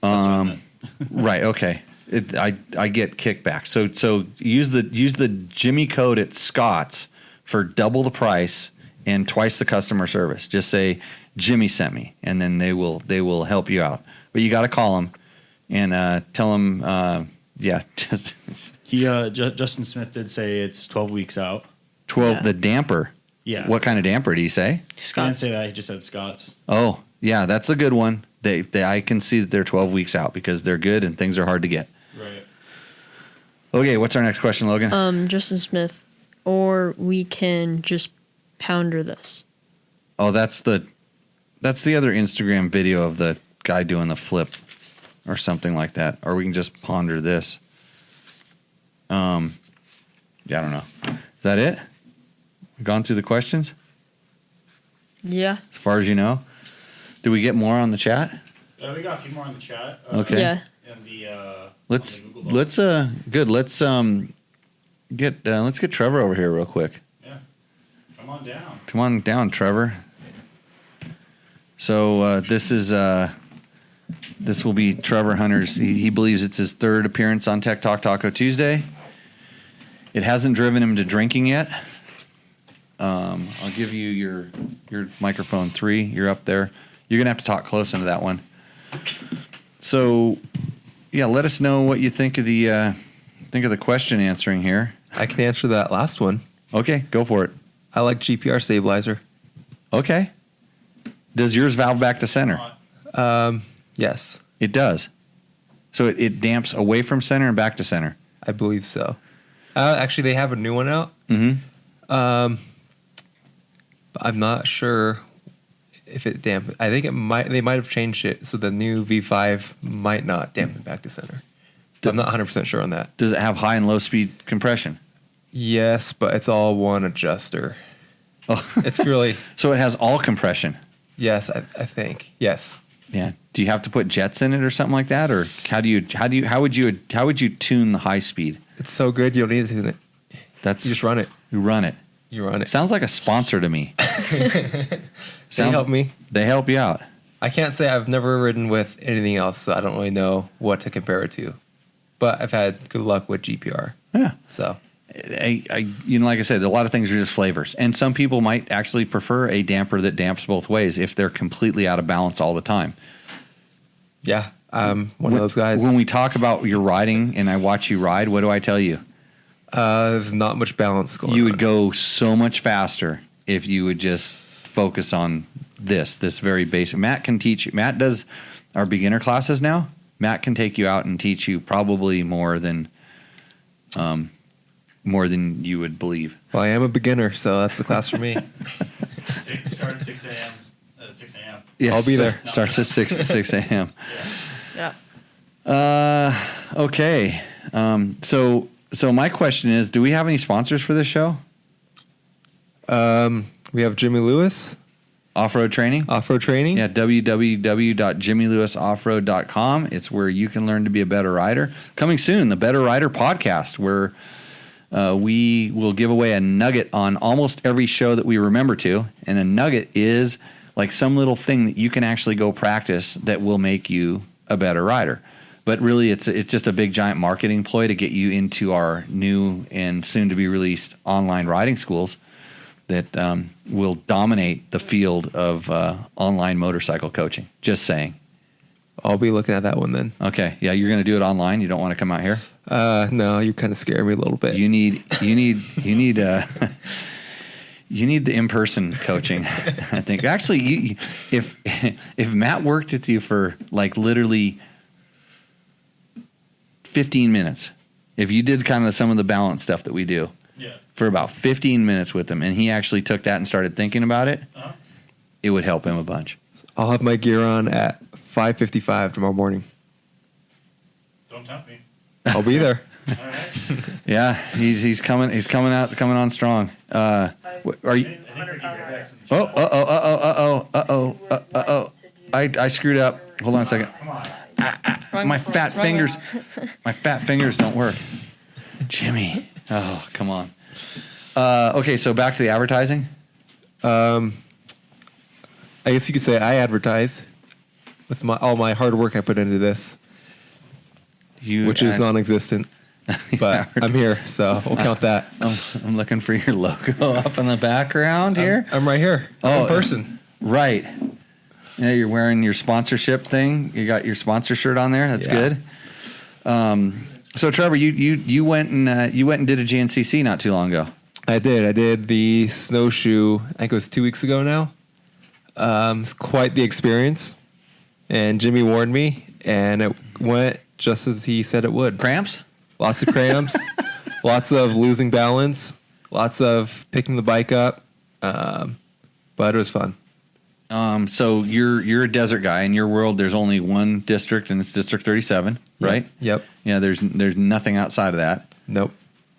That's what I meant. Right. Okay. I get kickback. So use the Jimmy code at Scott's for double the price and twice the customer service. Just say Jimmy sent me, and then they will help you out. But you got to call them and tell them, Justin Smith did say it's 12 weeks out. 12. Yeah. The damper. Yeah. What kind of damper do you say? He didn't say that. He just said Scott's. Oh, yeah, that's a good one. I can see that they're 12 weeks out because they're good and things are hard to get. Right. Okay, what's our next question, Logan? Justin Smith, or we can just pounder this. Oh, that's the other Instagram video of the guy doing the flip or something like that. Or we can just ponder this. I don't know. Is that it? Gone through the questions? Yeah. As far as you know? Did we get more on the chat? We got a few more in the chat. Okay. Yeah. And the Let's on the Google Doc. good. Let's get Trevor over here real quick. Yeah. Come on down. Come on down, Trevor. So this will be Trevor Hunter's. He believes it's his third appearance on Tech Talk Taco Tuesday. It hasn't driven him to drinking yet. I'll give you your microphone 3. You're up there. You're gonna have to talk close into that one. So, yeah, let us know what you think of the question answering here. I can answer that last one. Okay, go for it. I like GPR stabilizer. Okay. Does yours valve back to center? Yes, It does. So it damps away from center and back to center. I believe so. Actually, they have a new one out. Mm-hmm. But I'm not sure if it damp. I think they might have changed it so the new V5 might not dampen back to center. I'm not 100% sure on that. Does it have high and low speed compression? Yes, but it's all one adjuster. Oh, It's really so it has all compression. yes, I think yes. Yeah. Do you have to put jets in it or something like that, or how would you tune the high speed? It's so good you don't need to tune it. That's You just run it. You run it. You run it. Sounds like a sponsor to me. They help me. They help you out. I can't say I've never ridden with anything else, so I don't really know what to compare it to. But I've had good luck with GPR. Yeah. So like I said, a lot of things are just flavors, and some people might actually prefer a damper that damps both ways if they're completely out of balance all the time. yeah, I'm one of those guys. When we talk about your riding and I watch you ride, what do I tell you? There's not much balance going on. You would go so much faster if you would just focus on this very basic. Matt can teach you. Matt does our beginner classes now. Matt can take you out and teach you probably more than you would believe. Well, I am a beginner, so that's the class for me. Start at 6 a.m. At 6 a.m. Yes, I'll be there. Starts at 6 a.m. Yeah. Okay. So my question is, do we have any sponsors for this show? We have Jimmy Lewis, Off-road training? off-road training. Yeah, www.jimmylewisoffroad.com. It's where you can learn to be a better rider. Coming soon, the Better Rider podcast, where we will give away a nugget on almost every show that we remember to. And a nugget is like some little thing that you can actually go practice that will make you a better rider. But really, it's just a big, giant marketing ploy to get you into our new and soon-to-be-released online riding schools that will dominate the field of online motorcycle coaching. Just saying. I'll be looking at that one then. Okay, yeah, you're going to do it online. You don't want to come out here. No, you kind of scare me a little bit. You need you need the in-person coaching. I think actually, if Matt worked with you for like literally 15 minutes, if you did kind of some of the balance stuff that we do. Yeah. For about 15 minutes with him, and he actually took that and started thinking about it, it would help him a bunch. I'll have my gear on at 5:55 tomorrow morning. Don't tempt me. I'll be there. All right. Yeah, he's coming on strong. Are you? Oh! I screwed up. Hold on a second. Come on. My fat fingers don't work. Jimmy. Oh, come on. Okay, so back to the advertising. I guess you could say I advertise with all my hard work I put into this, which is non-existent. But I'm here, so we'll count that. I'm looking for your logo up in the background here. I'm right here. Oh, in person. Right. Yeah, you're wearing your sponsorship thing. You got your sponsor shirt on there. That's good. So Trevor, you went and did a GNCC not too long ago. I did the snowshoe. I think it was 2 weeks ago now. It's quite the experience, and Jimmy warned me, and it went just as he said it would. Cramps? Lots of cramps, lots of losing balance, lots of picking the bike up, but it was fun. So you're a desert guy. In your world, there's only one district, and it's District 37, right? Yep. Yeah. There's nothing outside of that. Nope.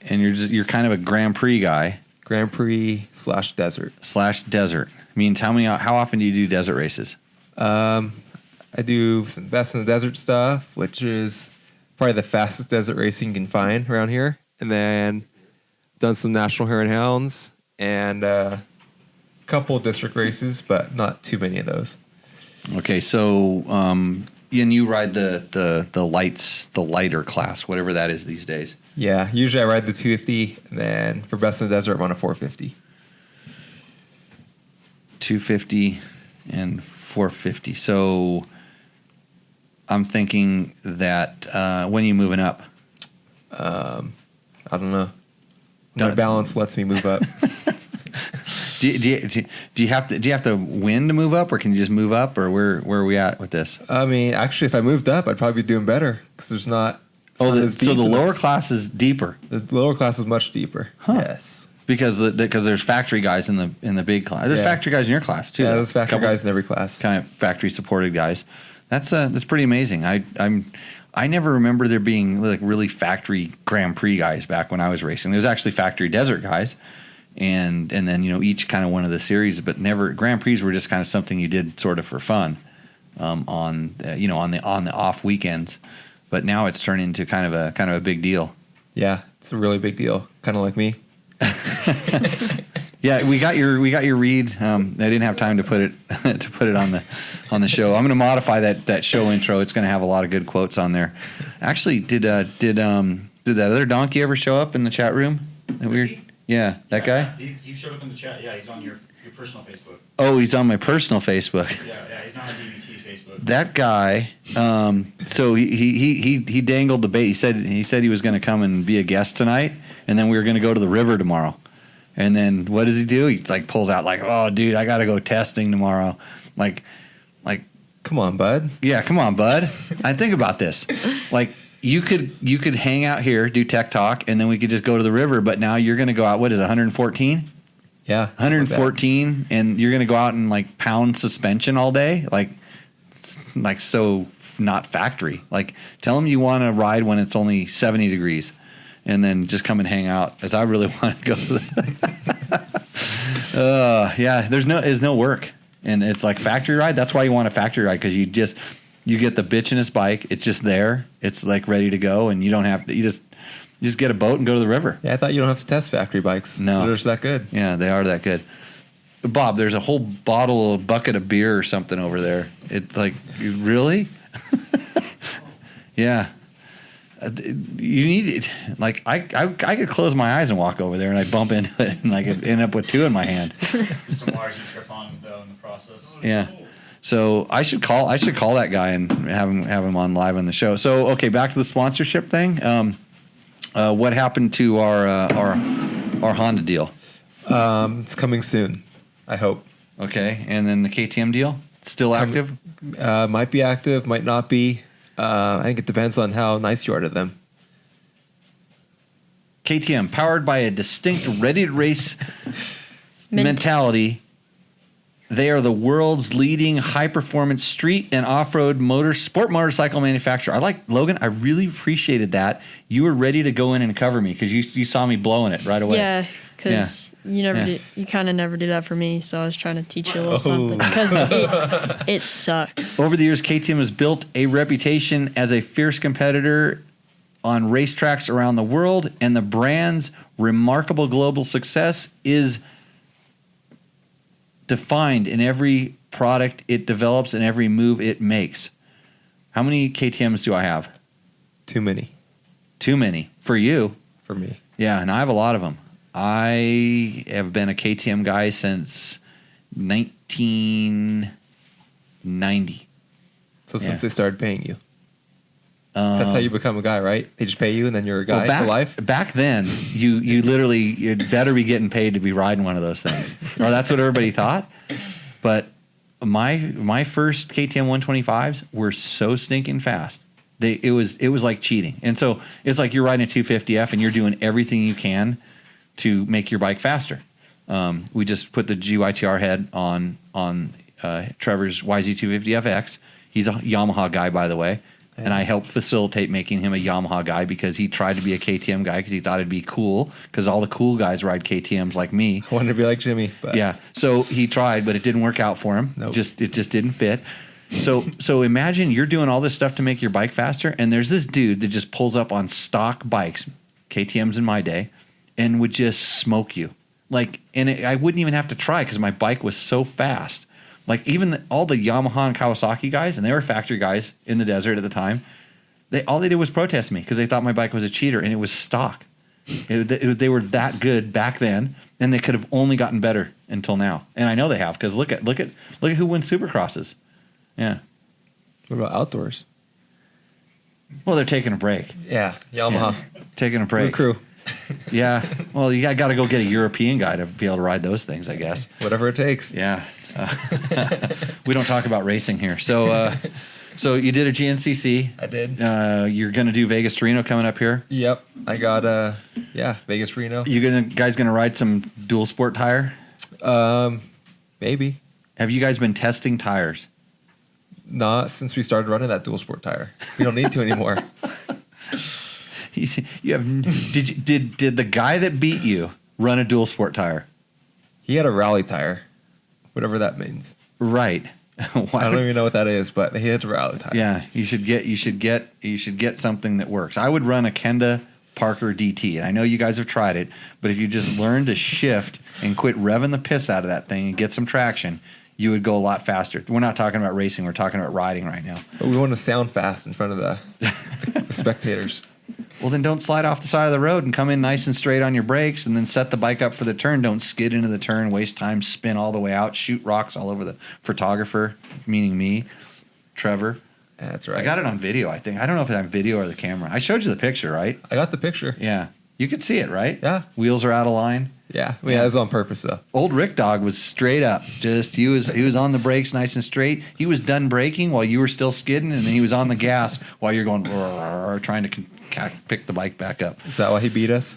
And you're kind of a Grand Prix guy. Grand Prix / desert. /desert. Means how often do you do desert races? I do some best in the desert stuff, which is probably the fastest desert racing you can find around here, and then done some National Hare and Hounds and a couple of district races, but not too many of those. Okay, so and you ride the lighter class, whatever that is these days. Yeah, usually I ride the 250, and then for best in the desert, I'm on a 450. 250 and 450. So I'm thinking that when are you moving up? I don't know. My balance lets me move up. Do you have to win to move up, or can you just move up, or where are we at with this? I mean, actually, if I moved up, I'd probably be doing better because there's not. So the lower class is deeper. The lower class is much deeper. Huh. Yes. Because there's factory guys in the big class. There's factory guys in your class too. Yeah, there's factory guys in every class. Kind of factory supported guys. That's pretty amazing. I never remember there being like really factory Grand Prix guys back when I was racing. There's actually factory desert guys, and then each kind of one of the series, but never Grand Prix were just kind of something you did sort of for fun on the off weekends. But now it's turned into kind of a big deal. Yeah, it's a really big deal. Kind of like me. Yeah, we got your read. I didn't have time to put it on the show. I'm going to modify that show intro. It's going to have a lot of good quotes on there. Actually, did that other donkey ever show up in the chat room? Yeah, that guy. He showed up in the chat. Yeah, he's on your personal Facebook. Oh, he's on my personal Facebook. Yeah, he's not on DVT's Facebook. That guy. So he dangled the bait. He said he was going to come and be a guest tonight, and then we were going to go to the river tomorrow. And then what does he do? He pulls out oh, dude, I got to go testing tomorrow. Like, come on, bud. Yeah, come on, bud. I think about this. You could hang out here, do tech talk, and then we could just go to the river. But now you're going to go out. What is it, 114? Yeah, 114, and you're going to go out and pound suspension all day, so not factory. Tell them you want to ride when it's only 70 degrees. And then just come and hang out, as I really want to go. Yeah, there's no work, and it's like factory ride. That's why you want a factory ride, because you get the bitchinest bike. It's just there. It's ready to go, and you don't have to. You just get a boat and go to the river. Yeah, I thought you don't have to test factory bikes. No, they're just that good. Yeah, they are that good. Bob, there's a whole bucket of beer or something over there. It's really? Yeah. You need it. I could close my eyes and walk over there, and I bump into it, and I could end up with two in my hand. Some wires you trip on though in the process. Yeah. So I should call that guy and have him on live on the show. So okay, back to the sponsorship thing. What happened to our Honda deal? It's coming soon, I hope. Okay, and then the KTM deal still active? Might be active, might not be. I think it depends on how nice you are to them. KTM, powered by a distinct ready-to-race mentality. They are the world's leading high-performance street and off-road sport motorcycle manufacturer. Logan, I really appreciated that. You were ready to go in and cover me because you saw me blowing it right away. Yeah, because you kind of never do that for me, so I was trying to teach you a little something because it sucks. Over the years, KTM has built a reputation as a fierce competitor on racetracks around the world, and the brand's remarkable global success is defined in every product it develops and every move it makes. How many KTMs do I have? Too many. Too many. For you? For me. Yeah, and I have a lot of them. I have been a KTM guy since 1990. So since they started paying you. That's how you become a guy, right? They just pay you and then you're a guy for life? Back then, you'd better be getting paid to be riding one of those things. Or that's what everybody thought. But my first KTM 125s were so stinking fast. It was like cheating. And so it's like you're riding a 250F and you're doing everything you can to make your bike faster. We just put the GYTR head on Trevor's YZ250FX. He's a Yamaha guy, by the way. Yeah. And I helped facilitate making him a Yamaha guy because he tried to be a KTM guy because he thought it'd be cool because all the cool guys ride KTMs like me. I wanted to be like Jimmy. But. Yeah. So he tried, but it didn't work out for him. Nope. It just didn't fit. So imagine you're doing all this stuff to make your bike faster, and there's this dude that just pulls up on stock bikes, KTMs in my day, and would just smoke you. I wouldn't even have to try because my bike was so fast. Even all the Yamaha and Kawasaki guys, and they were factory guys in the desert at the time, all they did was protest me because they thought my bike was a cheater, and it was stock. They were that good back then, and they could have only gotten better until now. And I know they have because look at who wins Supercrosses. Yeah. What about outdoors? Well, they're taking a break. Yeah, Yamaha. Taking a break. New crew. Yeah. Well, you got to go get a European guy to be able to ride those things, I guess. Whatever it takes. Yeah. We don't talk about racing here. So you did a GNCC. I did. You're going to do Vegas to Reno coming up here. Yep. I got Vegas to Reno. You guys going to ride some dual sport tire? Maybe. Have you guys been testing tires? Not since we started running that dual sport tire. We don't need to anymore. You have did the guy that beat you Run a dual sport tire. He had a rally tire, whatever that means. Right. I don't even know what that is, but he had a rally tire. Yeah, you should get something that works. I would run a Kenda Parker DT, and I know you guys have tried it, but if you just learn to shift and quit revving the piss out of that thing and get some traction, you would go a lot faster. We're not talking about racing; we're talking about riding right now. But we want to sound fast in front of the spectators. Well, then don't slide off the side of the road and come in nice and straight on your brakes, and then set the bike up for the turn. Don't skid into the turn, waste time, spin all the way out, shoot rocks all over the photographer, meaning me, Trevor. That's right. I got it on video, I think. I don't know if it's on video or the camera. I showed you the picture, right? I got the picture. Yeah. You could see it, right? Yeah. Wheels are out of line. Yeah. I mean, that was on purpose, though. Old Rick Dog was straight up. Just he was on the brakes nice and straight. He was done braking while you were still skidding, and then he was on the gas while you're going trying to pick the bike back up. Is that why he beat us?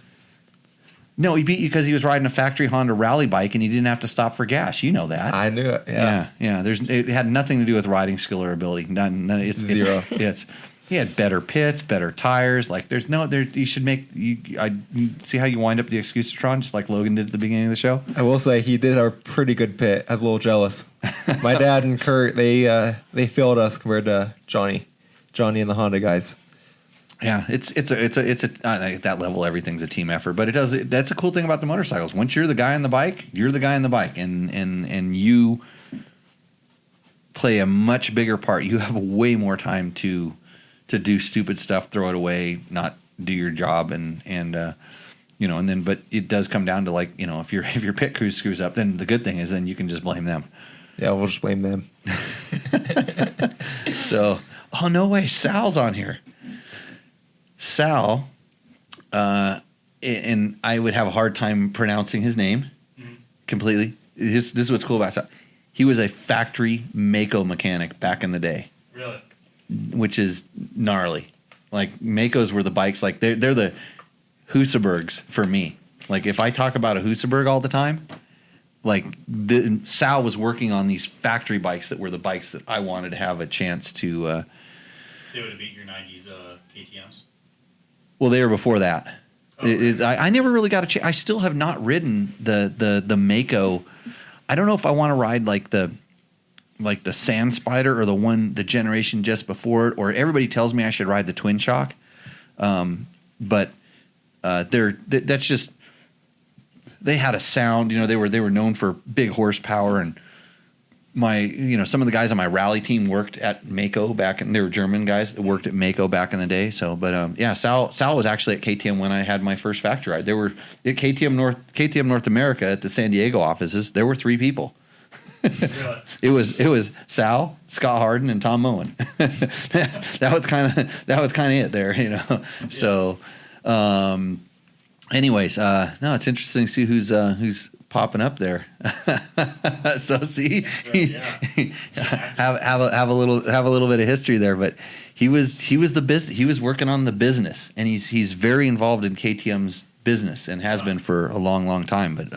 No, he beat you because he was riding a factory Honda rally bike and he didn't have to stop for gas. You know that. I knew it. Yeah. It had nothing to do with riding skill or ability. It's Zero. He had better pits, better tires. Like you should make. You see how you wind up the Excusatron, just like Logan did at the beginning of the show. I will say he did a pretty good pit. I was a little jealous. My dad and Kurt, they failed us compared to Johnny and the Honda guys. Yeah, it's at that level everything's a team effort, but that's a cool thing about the motorcycles. Once you're the guy on the bike, you're the guy on the bike, and you play a much bigger part. You have way more time to do stupid stuff, throw it away, not do your job, but it does come down to, like, if your pit crew screws up, then the good thing is then you can just blame them. Yeah, we'll just blame them. So, oh no way, Sal's on here. Sal, and I would have a hard time pronouncing his name completely. This is what's cool about Sal. He was a factory Mako mechanic back in the day. Really? Which is gnarly. Like, Makos were the bikes, like they're the Husabergs for me. Like, if I talk about a Husaberg all the time, like Sal was working on these factory bikes that were the bikes that I wanted to have a chance to. They would have beat your 90s KTMs. Well, they were before that. Oh, right. I never really got a chance. I still have not ridden the Mako. I don't know if I want to ride like the Sand Spider or the generation just before it, or everybody tells me I should ride the Twin Shock. But that's just, they had a sound. They were known for big horsepower, and some of the guys on my rally team worked at Mako they were German guys that worked at Mako back in the day. So, but Sal was actually at KTM when I had my first factory ride. There were at KTM North America at the San Diego offices. There were 3 people. Really? It was Sal, Scott Harden, and Tom Moen. that was kind of it there, Yeah. So, anyways, no, it's interesting to see who's popping up there. So see, have a little bit of history there, but he was the business. He was working on the business, and he's very involved in KTM's business and has been for a long time. But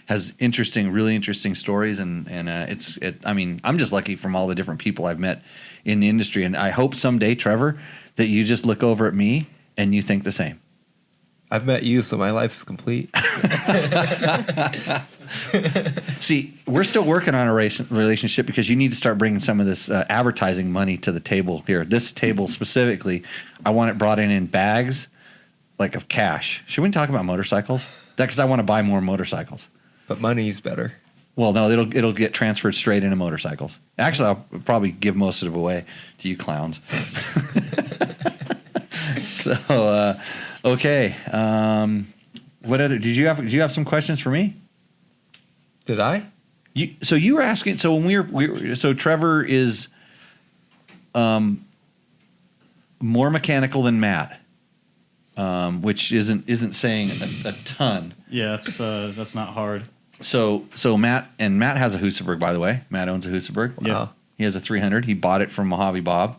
has really interesting stories, and I mean, I'm just lucky from all the different people I've met in the industry, and I hope someday, Trevor, that you just look over at me and you think the same. I've met you, so my life's complete. See, we're still working on a relationship because you need to start bringing some of this advertising money to the table here. This table specifically, I want it brought in bags, like, of cash. Should we talk about motorcycles? Because I want to buy more motorcycles. But money's better. Well, no, it'll get transferred straight into motorcycles. Actually, I'll probably give most of it away to you clowns. So, okay. What other? Did you have some questions for me? Did I? So you were asking. So when so Trevor is more mechanical than Matt, which isn't saying a ton. Yeah, that's not hard. So Matt has a Husaberg, by the way. Matt owns a Husaberg. Yeah. Wow. He has a 300. He bought it from Mojave Bob.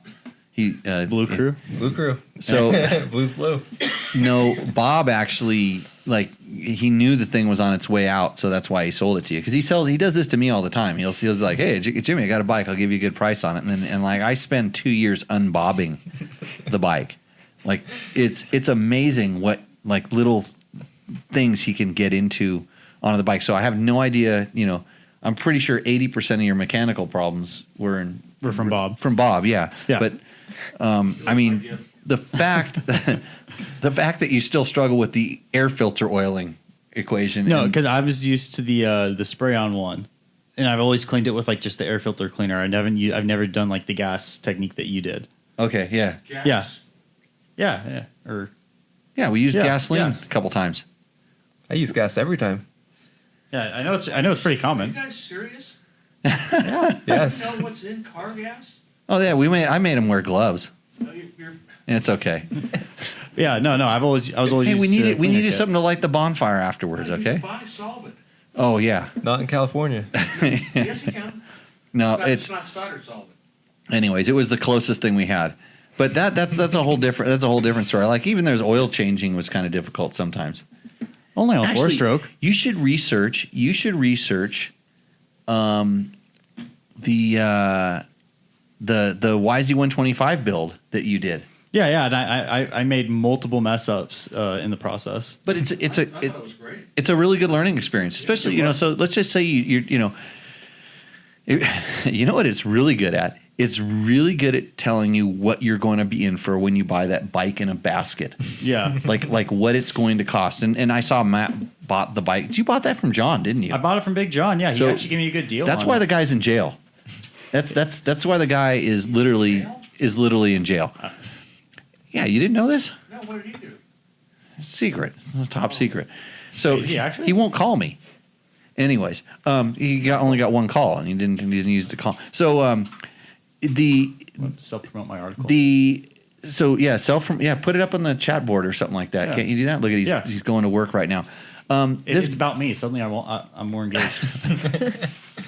Blue Crew. Blue Crew. So Blue's blue. No, Bob actually, like, he knew the thing was on its way out, so that's why he sold it to you. Because he does this to me all the time. He'll like, hey, Jimmy, I got a bike. I'll give you a good price on it. And like, I spend 2 years unbobbing the bike. Like, it's amazing what, like, little things he can get into on the bike. So I have no idea. I'm pretty sure 80% of your mechanical problems were from Bob. From Bob, yeah. But I mean, the fact that you still struggle with the air filter oiling equation. No, because I was used to the spray on one, and I've always cleaned it with like just the air filter cleaner. I've never done like the gas technique that you did. Okay, yeah, Gas. Yeah. we used gasoline yes. a couple times. I use gas every time. Yeah, I know it's pretty Are you common. guys serious? Yes. You know what's in car gas? Oh yeah, I made him wear gloves. No, you're It's okay. Yeah, no, I was always. Hey, used we to needed cleaner kit. something to light the bonfire afterwards. you Okay. can buy solvent. Oh yeah. Not in California. Yes, you can. No, It's not Stoddard solvent. anyways, it was the closest thing we had. But that's a whole different story. Like even there's oil changing was kind of difficult sometimes. Only on Actually, 4-stroke. You should research the YZ125 build that you did. Yeah, and I made multiple mess ups in the process. But I thought it was great. it's a really good learning experience, especially so let's just say you know what it's really good at. It's really good at telling you what you're going to be in for when you buy that bike in a basket. Yeah. like what it's going to cost. And I saw Matt bought the bike. You bought that from John, didn't you? I bought it from Big John. Yeah, he So, actually gave me a good deal. That's on why it. the guy's in jail. That's why the guy is literally in jail. Yeah, you didn't know this? No, what did he do? Secret. It's a top secret. So Is he actually? he won't call me. Anyways, he only got one call and he didn't use the call. So self promote my article. put it up on the chat board or something like that. Yeah. Can't you do that? Look at he's going to work right now. It's about me. Suddenly I'm more engaged.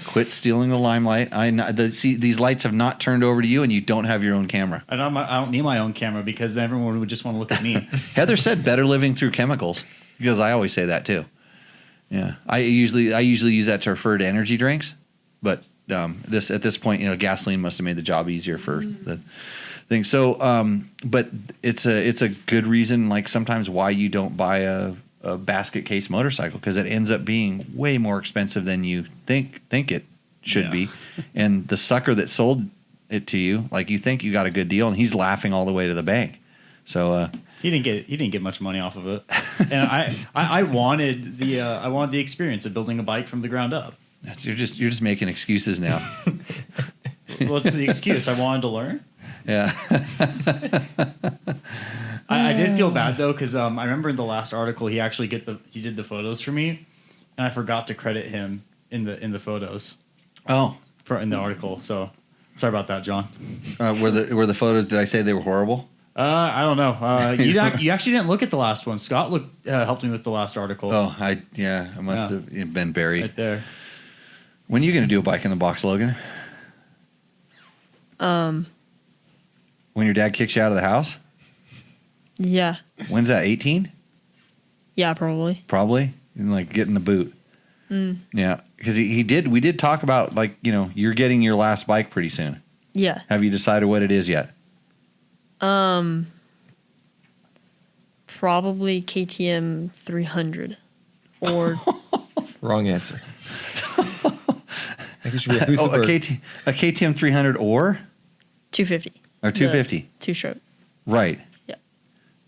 Quit stealing the limelight. These lights have not turned over to you, and you don't have your own camera. I don't need my own camera because then everyone would just want to look at me. Heather said better living through chemicals because I always say that too. Yeah, I usually use that to refer to energy drinks, but at this point, gasoline must have made the job easier for the thing. So, but it's a good reason, like sometimes why you don't buy a basket case motorcycle because it ends up being way more expensive than you think it should be, and the sucker that sold it to you, like you think you got a good deal, and he's laughing all the way to the bank. So he didn't get much money off of it, and I wanted the experience of building a bike from the ground up. you're just making excuses now. What's the excuse? I wanted to learn. Yeah. I did feel bad though because I remember in the last article he actually did the photos for me, and I forgot to credit him in the photos. Oh, In the article. So sorry about that, John. were the photos? Did I say they were horrible? I don't know. You actually didn't look at the last one. Scott helped me with the last article. Oh, I must have been buried. Right there. When are you going to do a bike in the box, Logan? When your dad kicks you out of the house? Yeah. When's that? 18? Yeah, probably. Probably. And like getting the boot. Yeah, because we did talk about like you're getting your last bike pretty soon. Yeah. Have you decided what it is yet? Probably KTM 300 or Wrong answer. I think it should be a Husaberg. A KTM 300 or 250. or 250. 2-stroke. Right. Yeah.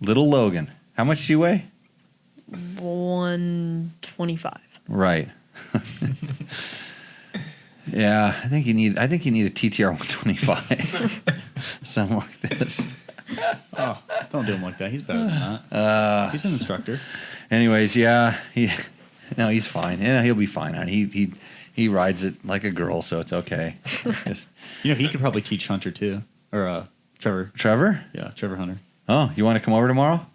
Little Logan. How much do you weigh? 125. Right. Yeah, I think you need a TTR 125. Something like this. Oh, don't do him like that. He's better than that. He's an instructor. Anyways, yeah, he's fine. Yeah, he'll be fine. He rides it like a girl, so it's okay. Just- He could probably teach Hunter too, or Trevor. Trevor? Yeah, Trevor Hunter. Oh, you want to come over tomorrow?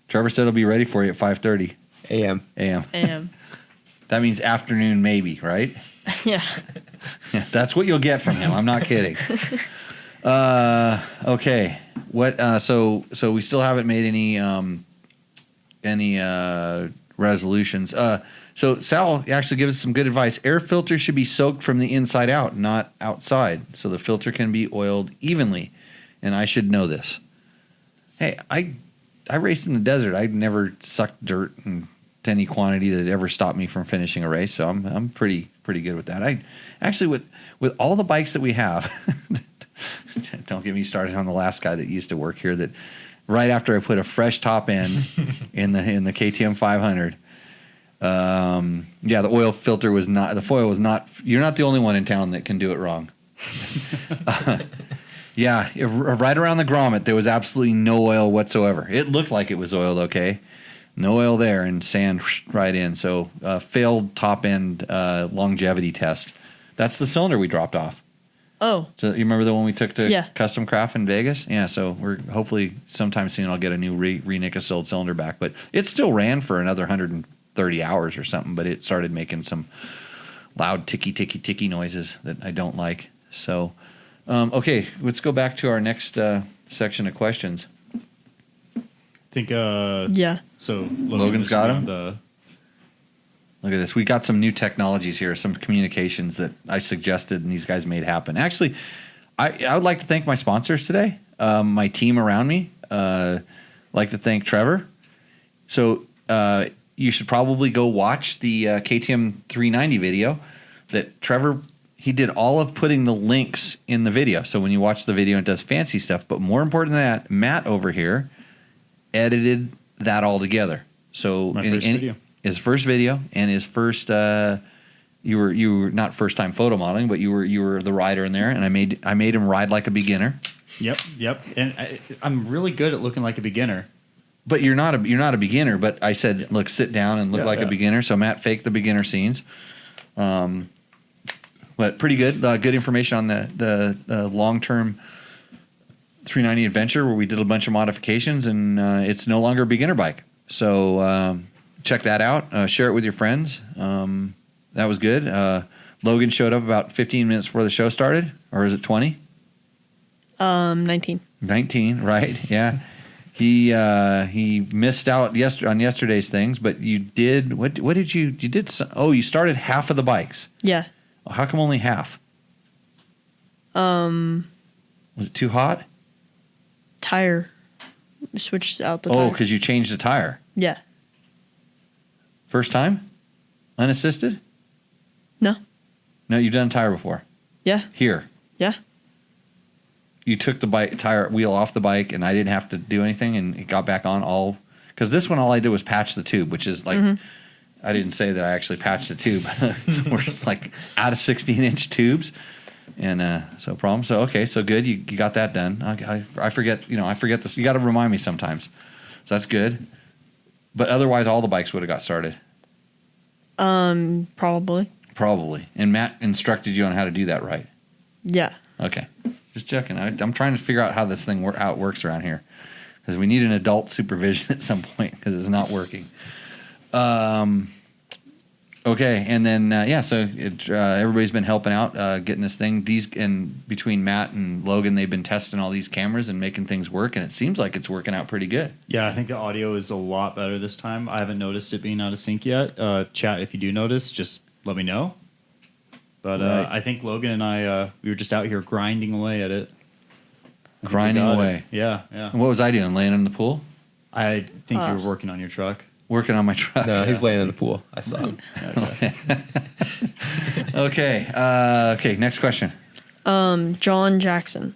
Trevor said he'll be ready for you at 5:30 AM. a.m. That means afternoon, maybe, right? Yeah. Yeah, that's what you'll get from him. I'm not kidding. Okay. What? So we still haven't made any resolutions. So Sal actually gives us some good advice. Air filters should be soaked from the inside out, not outside, so the filter can be oiled evenly. And I should know this. Hey, I raced in the desert. I never sucked dirt and to any quantity that ever stopped me from finishing a race. So I'm pretty good with that. I actually with all the bikes that we have, don't get me started on the last guy that used to work here. That right after I put a fresh top end in the KTM 500. The oil filter was not, the foil was not, you're not the only one in town that can do it wrong. Right around the grommet, there was absolutely no oil whatsoever. It looked like it was oiled okay. No oil there, and sand right in. So, failed top end longevity test. That's the cylinder we dropped off. Oh. So you remember the one we took to Yeah. Custom Craft in Vegas? Yeah, so we're hopefully sometime soon I'll get a new re-Nickel cylinder back. But it still ran for another 130 hours or something, but it started making some loud ticky noises that I don't like. So, okay, let's go back to our next section of questions. I think, Yeah. so Logan's got him? The, Look at this. We got some new technologies here, some communications that I suggested and these guys made happen. Actually, I would like to thank my sponsors today, my team around me. Like to thank Trevor. So you should probably go watch the KTM 390 video that Trevor, he did all of putting the links in the video. So when you watch the video, it does fancy stuff. But more important than that, Matt over here edited that all together. So My first video. His first video and his first you were not first time photo modeling, but you were the rider in there, and I made him ride like a beginner. Yep. And I'm really good at looking like a beginner. But you're not a beginner. But I said, look, sit down and look like a beginner. So Matt faked the beginner scenes. But pretty good. Good information on the long term 390 adventure where we did a bunch of modifications, and it's no longer a beginner bike. So check that out. Share it with your friends. That was good. Logan showed up about 15 minutes before the show started, or is it 20? 19. 19, right? Yeah. He missed out on yesterday's things, but you did. What did you did? You started half of the bikes. Yeah. How come only half? Was it too hot? Tire. Switched out the tire. Because you changed the tire. Yeah. First time? Unassisted? No. No, you've done a tire before. Yeah. Here. Yeah. You took the tire wheel off the bike, and I didn't have to do anything, and it got back on all. Because this one, all I did was patch the tube, which is like, I didn't say that I actually patched the tube. We're like out of 16-inch tubes, and so problem. So okay, so good. You got that done. I forget. I forget this. You got to remind me sometimes. So that's good. But otherwise, all the bikes would have got started. Probably. And Matt instructed you on how to do that, right? Yeah. Okay. Just checking. I'm trying to figure out how this thing how it works around here, because we need an adult supervision at some point because it's not working. Okay, and then so everybody's been helping out getting this thing. Between Matt and Logan, they've been testing all these cameras and making things work, and it seems like it's working out pretty good. Yeah, I think the audio is a lot better this time. I haven't noticed it being out of sync yet. Chat, if you do notice, just let me know. But Right. I think Logan and I, we were just out here grinding away at it. I think we Grinding got away. it. Yeah. And what was I doing? Laying in the pool? I think you were working on your truck. Working on my truck. No, he's laying in the pool. I saw him. Okay. Okay. Next question. John Jackson,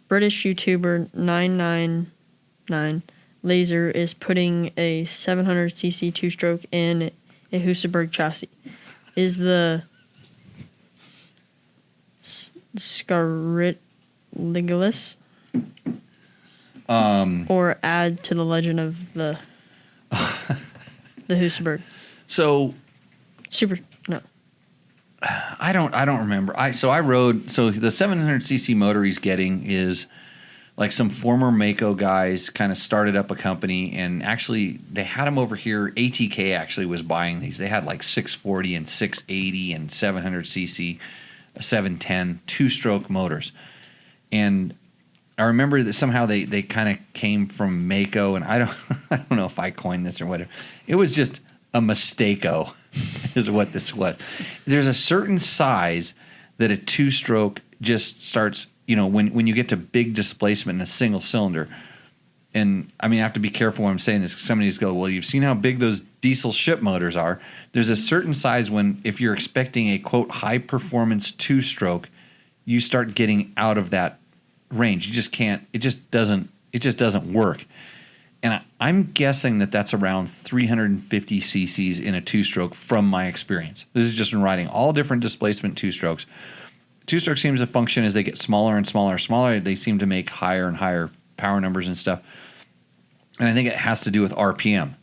British YouTuber 999 Laser is putting a 700cc two-stroke in a Husaberg chassis. Is the Scarlet Legolas or add to the legend of the Husaberg? So No. I don't remember. I rode. So the 700cc motor he's getting is like some former Mako guys kind of started up a company, and actually they had them over here. ATK actually was buying these. They had like 640 and 680 and 700cc, 710 two-stroke motors. And I remember that somehow they kind of came from Mako, and I don't know if I coined this or whatever. It was just a mistake-o is what this was. There's a certain size that a two-stroke just starts, when you get to big displacement in a single cylinder, and I mean, I have to be careful when I'm saying this, 'cause some of these go, well, you've seen how big those diesel ship motors are. There's a certain size when, if you're expecting a quote high performance 2-stroke, you start getting out of that range. You just can't. It just doesn't work. And I'm guessing that that's around 350 cc's in a 2-stroke from my experience. This is just in riding all different displacement 2-strokes. 2-stroke seems to function as they get smaller and smaller and smaller. They seem to make higher and higher power numbers and stuff. And I think it has to do with RPM.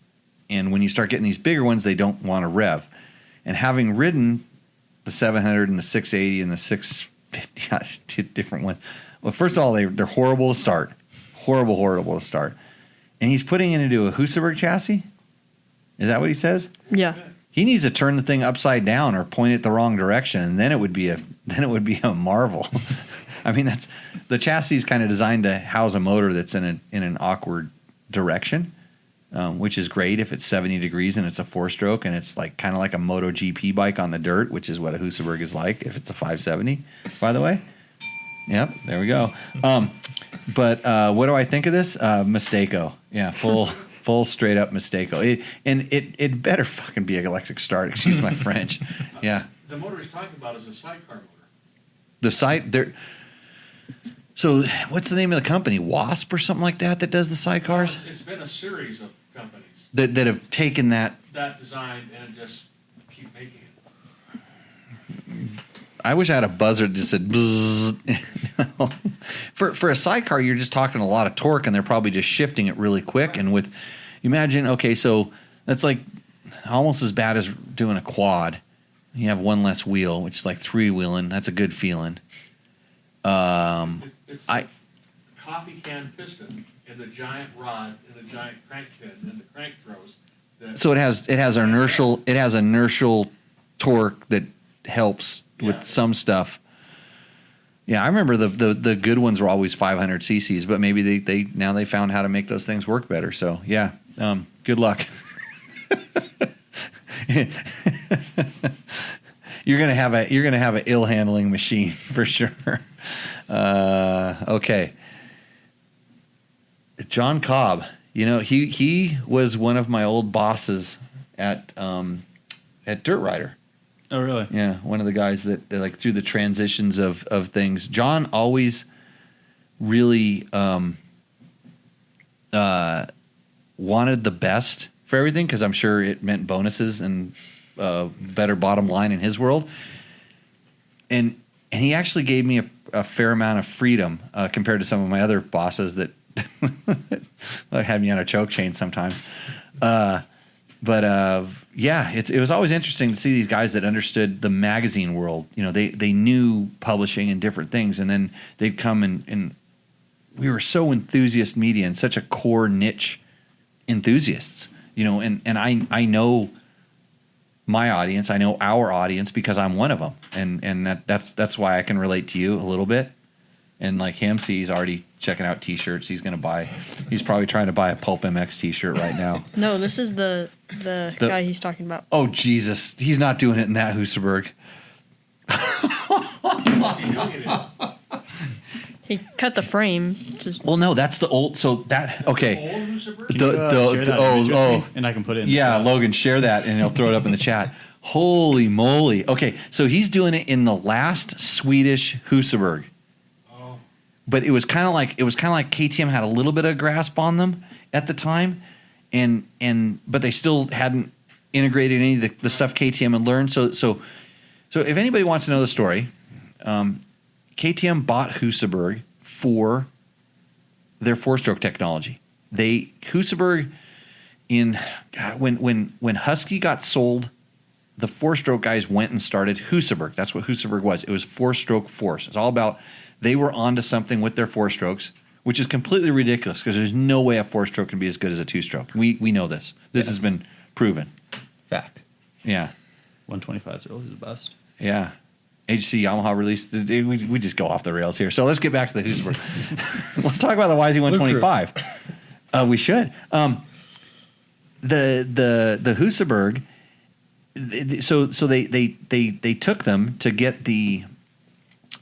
And when you start getting these bigger ones, they don't want to rev. And having ridden the 700 and the 680 and the 650, two different ones. Well, first of all, they're horrible to start. Horrible to start. And he's putting it into a Husaberg chassis? Is that what he says? Yeah. He needs to turn the thing upside down or point it the wrong direction, and then it would be a marvel. I mean, that's the chassis is kind of designed to house a motor that's in an awkward direction, which is great if it's 70 degrees and it's a 4-stroke and it's like kind of like a Moto GP bike on the dirt, which is what a Husaberg is like if it's a 570. By the way, yep, there we go. But what do I think of this? Mistako, yeah, full straight up Mistako. It better fucking be an electric start. Excuse my French. Yeah. The motor he's talking about is a sidecar motor. The site there. So what's the name of the company? Wasp or something like that does the sidecars? It's been a series of companies that have taken that design and just keep making it. I wish I had a buzzer that just said bzzz. For a sidecar, you're just talking a lot of torque, and they're probably just shifting it really quick. And with, imagine, okay, so that's like almost as bad as doing a quad. You have one less wheel, which is like 3-wheeling. That's a good feeling. It's coffee can piston and the giant rod and the giant crank pin and the crank throws. So it has inertial torque that helps with some stuff. Yeah, I remember the good ones were always 500 cc's, but maybe they now they found how to make those things work better. So yeah, good luck. You're gonna have an ill handling machine for sure. Okay, John Cobb. You know, he was one of my old bosses at Dirt Rider. Oh, really? Yeah, one of the guys that like through the transitions of things. John always really wanted the best for everything because I'm sure it meant bonuses and better bottom line in his world. And he actually gave me a fair amount of freedom compared to some of my other bosses that had me on a choke chain sometimes. Yeah, it was always interesting to see these guys that understood the magazine world. You know, they knew publishing and different things, and then they'd come and we were so enthusiast media and such a core niche enthusiasts. You know, and I know my audience, I know our audience because I'm one of them, and that's why I can relate to you a little bit. And like him, see, he's already checking out T-shirts. He's probably trying to buy a Pulp MX T-shirt right now. No, this is the guy he's talking about. Oh Jesus, he's not doing it in that Husaberg. What's he doing it in? He cut the frame. Well, no, that's the old. So that okay. Old Husaberg? Can you, share that image with me? And I can put it in. Yeah, the chat. Logan, share that and he'll throw it up in the chat. Holy moly! Okay, so he's doing it in the last Swedish Husaberg. But it was kind of like KTM had a little bit of grasp on them at the time, but they still hadn't integrated any of the stuff KTM had learned. So if anybody wants to know the story, KTM bought Husaberg for their 4-stroke technology. Husaberg when Husky got sold, the 4-stroke guys went and started Husaberg. That's what Husaberg was. It was 4-stroke force. It's all about. They were onto something with their 4-strokes, which is completely ridiculous because there's no way a 4-stroke can be as good as a 2-stroke. We know this. This has been proven. Fact. Yeah. 125 is always the best. Yeah. HC Yamaha released. We just go off the rails here. So let's get back to the Husaberg. We'll talk about the YZ125. We should. The Husaberg. So they took them to get the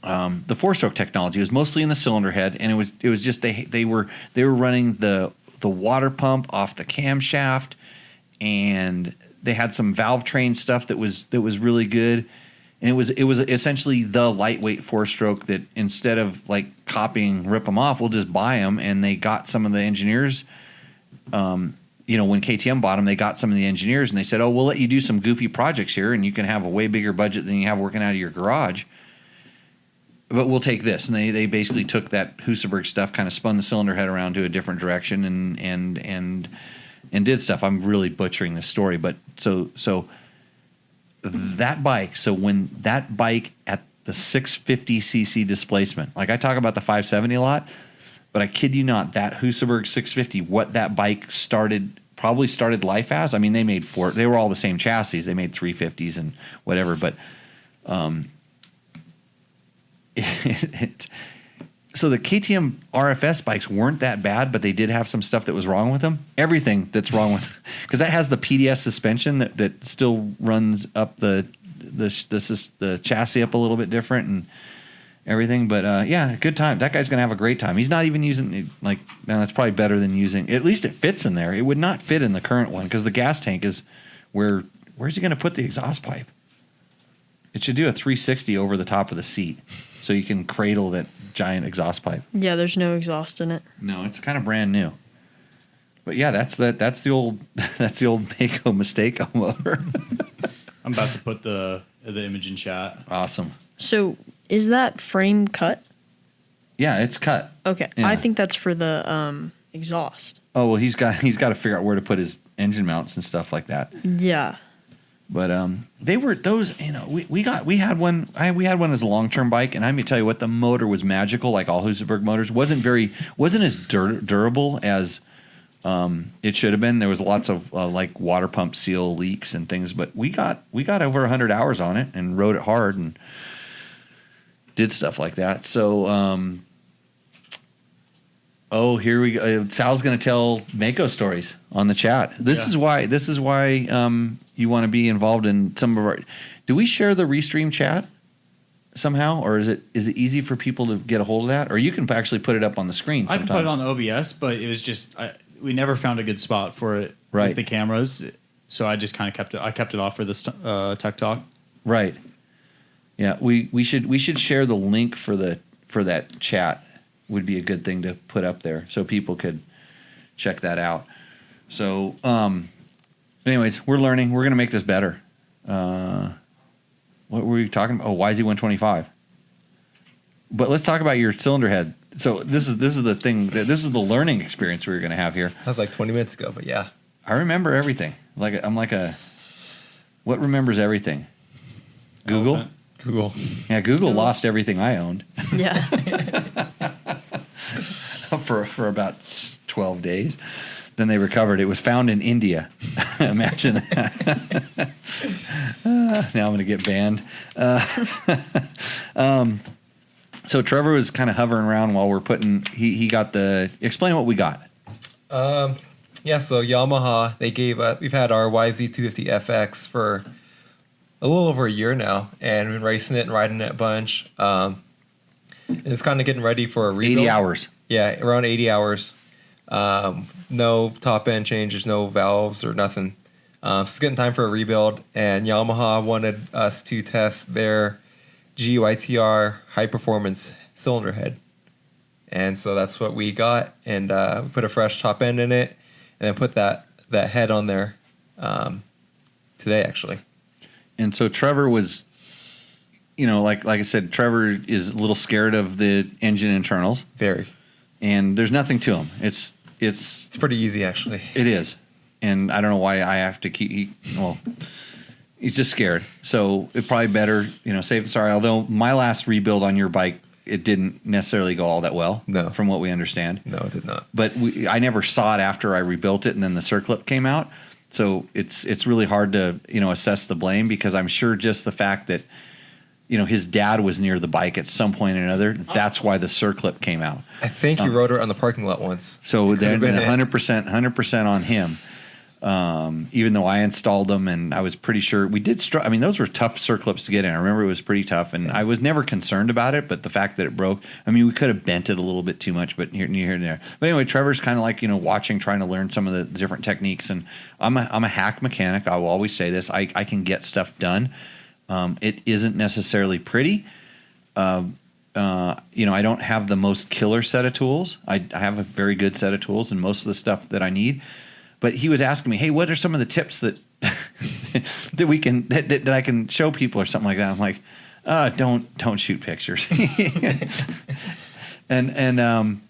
4-stroke technology. It was mostly in the cylinder head, and it was just they were running the the water pump off the camshaft, and they had some valve train stuff that was really good. And it was essentially the lightweight 4-stroke that instead of like copying rip them off, we'll just buy them. And they got some of the engineers, when KTM bought them, they got some of the engineers and they said, oh, we'll let you do some goofy projects here and you can have a way bigger budget than you have working out of your garage. But we'll take this. And they basically took that Husaberg stuff, kind of spun the cylinder head around to a different direction and did stuff. I'm really butchering this story, but so that bike, so when that bike at the 650cc displacement, like I talk about the 570 a lot, but I kid you not, that Husaberg 650, what that bike probably started life as. I mean, they were all the same chassis. They made 350s and whatever, but so the KTM RFS bikes weren't that bad, but they did have some stuff that was wrong with them. Everything that's wrong with, because that has the PDS suspension that still runs up the chassis up a little bit different and everything. But good time. That guy's gonna have a great time. He's not even using that's probably better than using. At least it fits in there. It would not fit in the current one because the gas tank is where's he gonna put the exhaust pipe? It should do a 360 over the top of the seat, so you can cradle that giant exhaust pipe. Yeah, there's no exhaust in it. No, it's kind of brand new. But yeah, that's the old Mako Mistake motor. I'm about to put the image in chat. Awesome. So is that frame cut? Yeah, it's cut. Okay, Yeah. I think that's for the exhaust. Oh well, he's got to figure out where to put his engine mounts and stuff like that. Yeah. But they were those. We had one as a long-term bike, and I'm gonna tell you what, the motor was magical, like all Husaberg motors. wasn't as durable as it should have been. There was lots of like water pump seal leaks and things, but we got over 100 hours on it and rode it hard and did stuff like that. So here we go. Sal's gonna tell Mako stories on the chat. This is why you want to be involved in some of our. Do we share the Restream chat somehow, or is it easy for people to get a hold of that, or you can actually put it up on the screen? I can put it on OBS, but it was just we never found a good spot for it with the cameras, so I just kind of kept it off for this Tech Talk. Right. Yeah, we should share the link for that chat. Would be a good thing to put up there so people could check that out. So, anyways, we're learning. We're going to make this better. What were we talking about? Oh, YZ125. But let's talk about your cylinder head. So this is the thing. This is the learning experience we were going to have here. That was like 20 minutes ago, but yeah. I remember everything. What remembers everything? Google? Google. Yeah, Google lost everything I owned. Yeah. for about 12 days. Then they recovered. It was found in India. Imagine that. Now I'm going to get banned. So Trevor was kind of hovering around while we're putting. He got the. Explain what we got. Yeah. So Yamaha, they gave. We've had our YZ250 FX for a little over a year now, and we've been racing it and riding it a bunch. It's kind of getting ready for a rebuild. 80 hours. Yeah, around 80 hours. No top end changes, no valves or nothing. So it's getting time for a rebuild, and Yamaha wanted us to test their GYTR high performance cylinder head. And so that's what we got, and we put a fresh top end in it, and then put that head on there today, actually. And so Trevor was, like I said, Trevor is a little scared of the engine internals. Very. And there's nothing to him. It's pretty easy, actually. It is. And I don't know why I have to keep. He's just scared. So it's probably better, safe and sorry. Although my last rebuild on your bike, it didn't necessarily go all that well. No. From what we understand. No, it did not. But I never saw it after I rebuilt it, and then the circlip came out. So it's really hard to assess the blame, because I'm sure just the fact that his dad was near the bike at some point or another, that's why the circlip came out. I think he rode it on the parking lot once. So then 100% on him. Even though I installed them, and I was pretty sure we did. I mean, those were tough circlips to get in. I remember it was pretty tough, and I was never concerned about it. But the fact that it broke, I mean, we could have bent it a little bit too much, but here and there. But anyway, Trevor's kind of like, watching, trying to learn some of the different techniques. And I'm a hack mechanic. I will always say this: I can get stuff done. It isn't necessarily pretty. I don't have the most killer set of tools. I have a very good set of tools and most of the stuff that I need. But he was asking me, hey, what are some of the tips that that we can that I can show people or something like that? I'm like, don't shoot pictures. and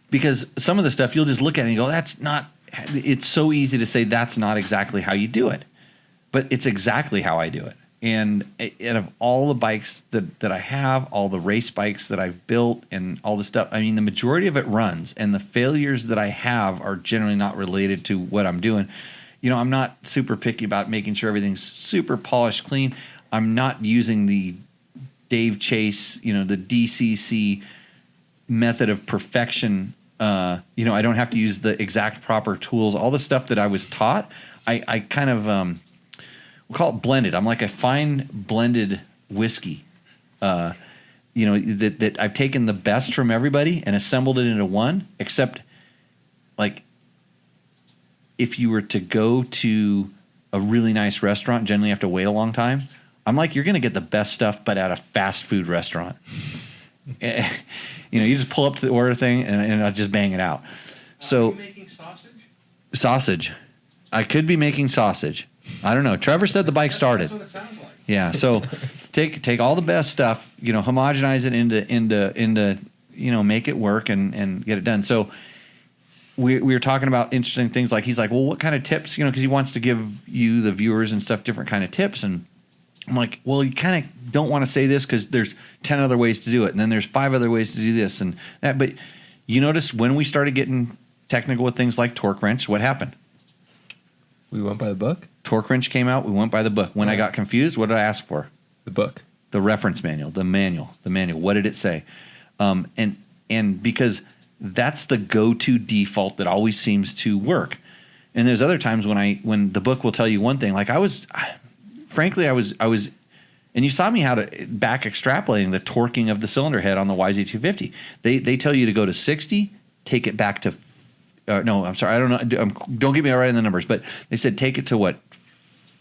because some of the stuff you'll just look at it and go, that's not. It's so easy to say that's not exactly how you do it, but it's exactly how I do it. And out of all the bikes that I have, all the race bikes that I've built and all the stuff, I mean, the majority of it runs, and the failures that I have are generally not related to what I'm doing. I'm not super picky about making sure everything's super polished, clean. I'm not using the Dave Chase, the DCC method of perfection. I don't have to use the exact proper tools. All the stuff that I was taught, I kind of... we'll call it blended. I'm like a fine blended whiskey, that I've taken the best from everybody and assembled it into one, except like if you were to go to a really nice restaurant, generally you have to wait a long time. I'm like, you're going to get the best stuff, but at a fast food restaurant. You just pull up to the order thing and I'll just bang it out. So, are you making sausage? Sausage. I could be making sausage. I don't know. Trevor said the bike started. That's what it sounds like. Yeah. So take all the best stuff, homogenize it into make it work and get it done. So we were talking about interesting things, like he's like, well, what kind of tips, because he wants to give you, the viewers and stuff, different kind of tips. And I'm like, well, you kind of don't want to say this because there's 10 other ways to do it. And then there's 5 other ways to do this and that. But you notice when we started getting technical with things like torque wrench, what happened? We went by the book? Torque wrench came out. We went by the book. When I got confused, what did I ask for? The book. The reference manual, the manual. What did it say? And because that's the go-to default that always seems to work. And there's other times when the book will tell you one thing. Like I was, and you saw me how to back extrapolating the torquing of the cylinder head on the YZ250. They tell you to go to 60, take it back to. No, I'm sorry. I don't know. Don't get me right in the numbers, but they said take it to what,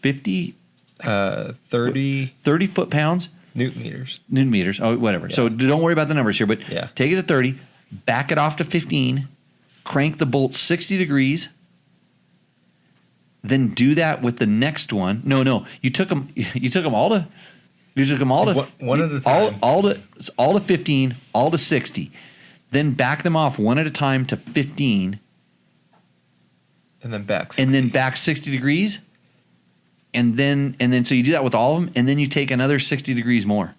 50? 30 foot-pounds? Newton meters. Newton meters. Oh, whatever. Yeah. So don't worry about the numbers here, but take it to 30, back it off to 15, crank the bolt 60 degrees, then do that with the next one. No. You took them all to. You took them all to one at a time. All to 15, all to 60. Then back them off one at a time to 15. And then back 60. And then back 60 degrees. And then so you do that with all of them, and then you take another 60 degrees more.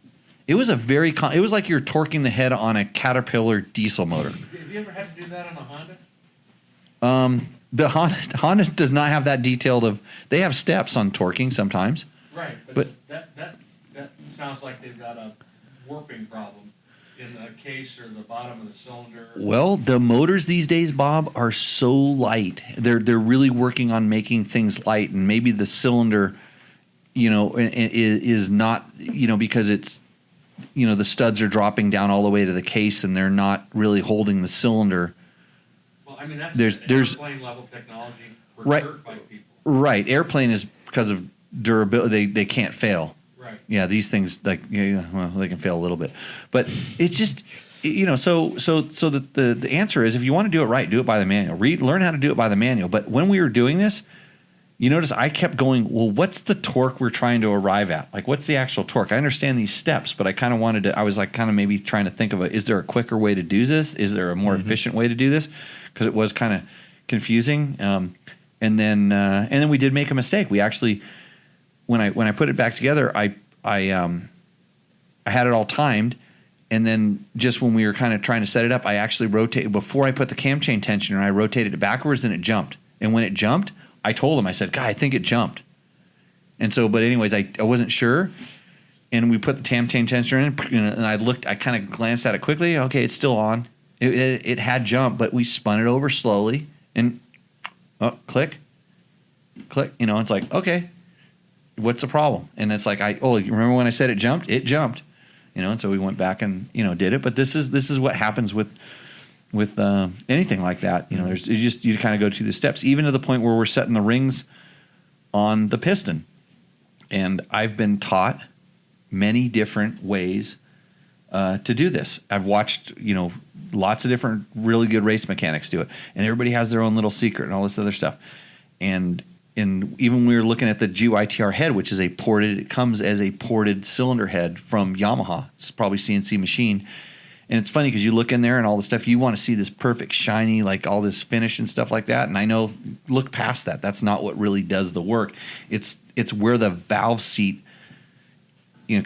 It was it was like you're torquing the head on a Caterpillar diesel motor. Have you ever had to do that on a Honda? The Honda does not have that detailed of. They have steps on torquing sometimes. Right, but that sounds like they've got a warping problem in the case or the bottom of the cylinder. Well, the motors these days, Bob, are so light. They're really working on making things light, and maybe the cylinder, is not, because it's, the studs are dropping down all the way to the case, and they're not really holding the cylinder. Well, I mean that's there's airplane level technology for dirt bike people. Right, airplane is because of durability. They can't fail. Right. Yeah, these things they can fail a little bit, but it's just So the answer is, if you want to do it right, do it by the manual. Learn how to do it by the manual. But when we were doing this, you notice I kept going, well, what's the torque we're trying to arrive at? Like, what's the actual torque? I understand these steps, but I kind of wanted to. I was like, kind of maybe trying to think of is there a quicker way to do this? Is there a more efficient way to do this? Because it was kind of confusing. And then we did make a mistake. We actually, when I put it back together, I had it all timed, and then just when we were kind of trying to set it up, I actually rotated before I put the cam chain tensioner. I rotated it backwards, and it jumped. And when it jumped, I told him, I said, "God, I think it jumped." And so, but anyways, I wasn't sure, and we put the cam chain tensioner in, and I kind of glanced at it quickly. Okay, it's still on. It had jumped, but we spun it over slowly, and Oh, click. It's like, okay, what's the problem? And it's like, you remember when I said it jumped? It jumped, and so we went back and, did it. But this is what happens with anything like that. You kind of go through the steps, even to the point where we're setting the rings on the piston. And I've been taught many different ways to do this. I've watched, lots of different really good race mechanics do it, and everybody has their own little secret and all this other stuff. And even when we were looking at the GYTR head, which is it comes as a ported cylinder head from Yamaha. It's probably CNC machine. And it's funny because you look in there and all the stuff, you want to see this perfect, shiny, like all this finish and stuff like that. And I know, look past that. That's not what really does the work. It's where the valve seat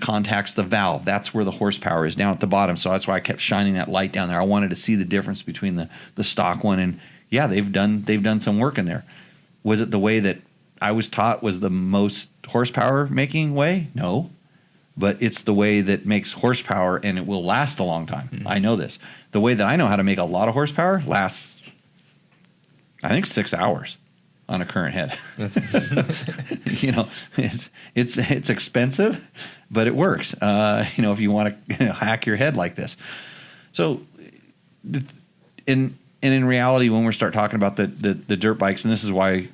contacts the valve. That's where the horsepower is, down at the bottom. So that's why I kept shining that light down there. I wanted to see the difference between the stock one and, yeah, they've done some work in there. Was it the way that I was taught was the most horsepower making way? No. But it's the way that makes horsepower, and it will last a long time. Mm-hmm. I know this. The way that I know how to make a lot of horsepower lasts, I think, 6 hours on a current head. It's expensive, but it works. If you want to hack your head like this. So, in reality, when we start talking about the dirt bikes, and this is why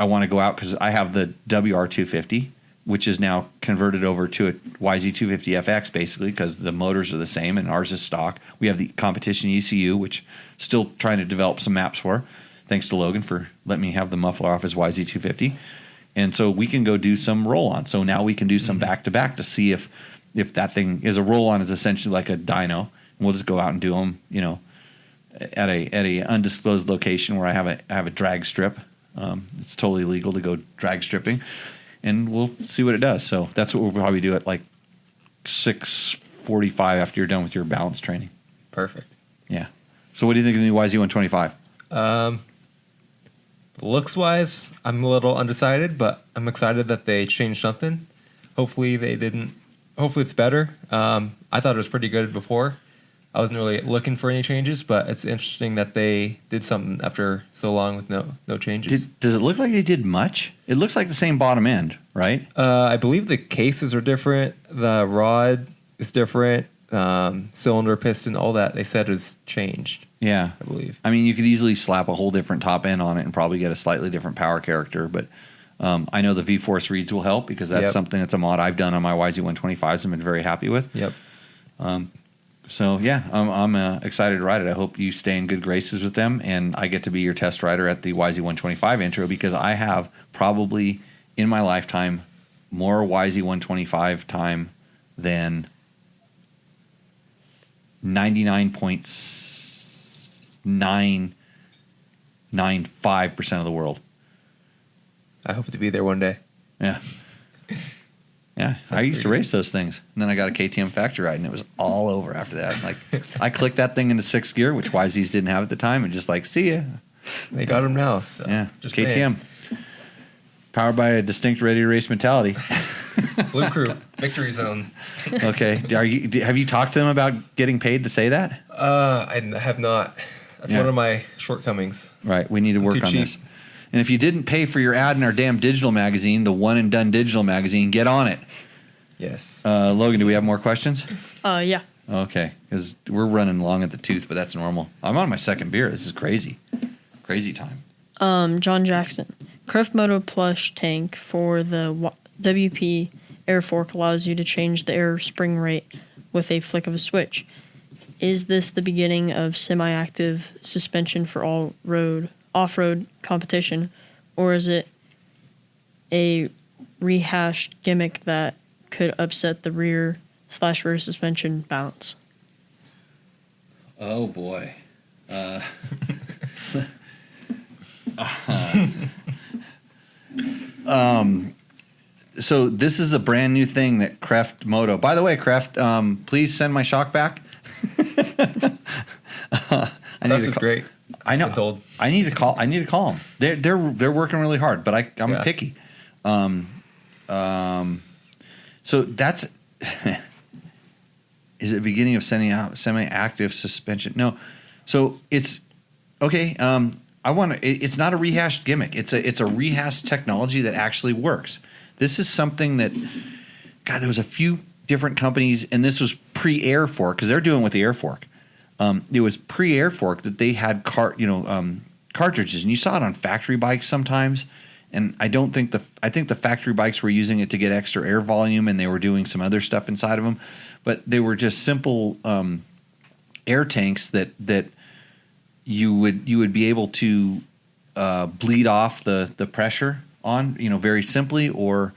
I want to go out, because I have the WR250, which is now converted over to a YZ250FX, basically, because the motors are the same and ours is stock. We have the competition ECU, which still trying to develop some maps for. Thanks to Logan for letting me have the muffler off his YZ250. And so we can go do some roll-on. So now we can do some back-to-back to see if that thing is a roll-on is essentially like a dyno. And we'll just go out and do them, at a undisclosed location where I have a drag strip. It's totally legal to go drag stripping. And we'll see what it does. So that's what we'll probably do at like 6:45 after you're done with your balance training. Perfect. Yeah. So what do you think of the new YZ125? Looks wise, I'm a little undecided, but I'm excited that they changed something. Hopefully it's better. I thought it was pretty good before. I wasn't really looking for any changes, but it's interesting that they did something after so long with no changes. Does it look like they did much? It looks like the same bottom end, right? I believe the cases are different. The rod is different. Cylinder, piston, all that they said is changed. Yeah. I believe. I mean, you could easily slap a whole different top end on it and probably get a slightly different power character, but I know the V-Force reeds will help because that's something that's a mod I've done on my YZ125s and been very happy with. Yep. So, yeah, I'm excited to ride it. I hope you stay in good graces with them, and I get to be your test rider at the YZ125 intro because I have probably in my lifetime more YZ125 time than 99.995% of the world. I hope to be there one day. Yeah. Yeah, I used to race those things. And then I got a KTM factory ride, and it was all over after that. Like, I clicked that thing into sixth gear, which YZs didn't have at the time, and just like, see ya. They got them now. So yeah, just KTM. saying. Powered by a distinct ready-to-race mentality. Blue Crew, Victory Zone. Okay. Have you talked to them about getting paid to say that? I have not. That's one of my shortcomings. Right. We need to work on this. And if you didn't pay for your ad in our damn digital magazine, the One and Done digital magazine, get on it. Yes. Logan, do we have more questions? Yeah. Okay, because we're running long at the tooth, but that's normal. I'm on my second beer. This is crazy. Crazy time. John Jackson. Kreft Moto Plush tank for the WP air fork allows you to change the air spring rate with a flick of a switch. Is this the beginning of semi-active suspension for all off-road competition, or is it a rehashed gimmick that could upset the rear suspension balance? Oh boy. So this is a brand new thing that Kreft Moto. By the way, Kreft, please send my shock back. Kreft is great. I know. I need to call them. They're working really hard, but I'm picky. So that's is it beginning of sending out semi-active suspension? No. So it's okay. It's not a rehashed gimmick. It's a rehashed technology that actually works. This is something that, God, there was a few different companies, and this was pre-air fork because they're doing with the air fork. It was pre-air fork that they had cartridges, and you saw it on factory bikes sometimes. And I think the factory bikes were using it to get extra air volume, and they were doing some other stuff inside of them. But they were just simple air tanks that you would be able to bleed off the pressure on, very simply, or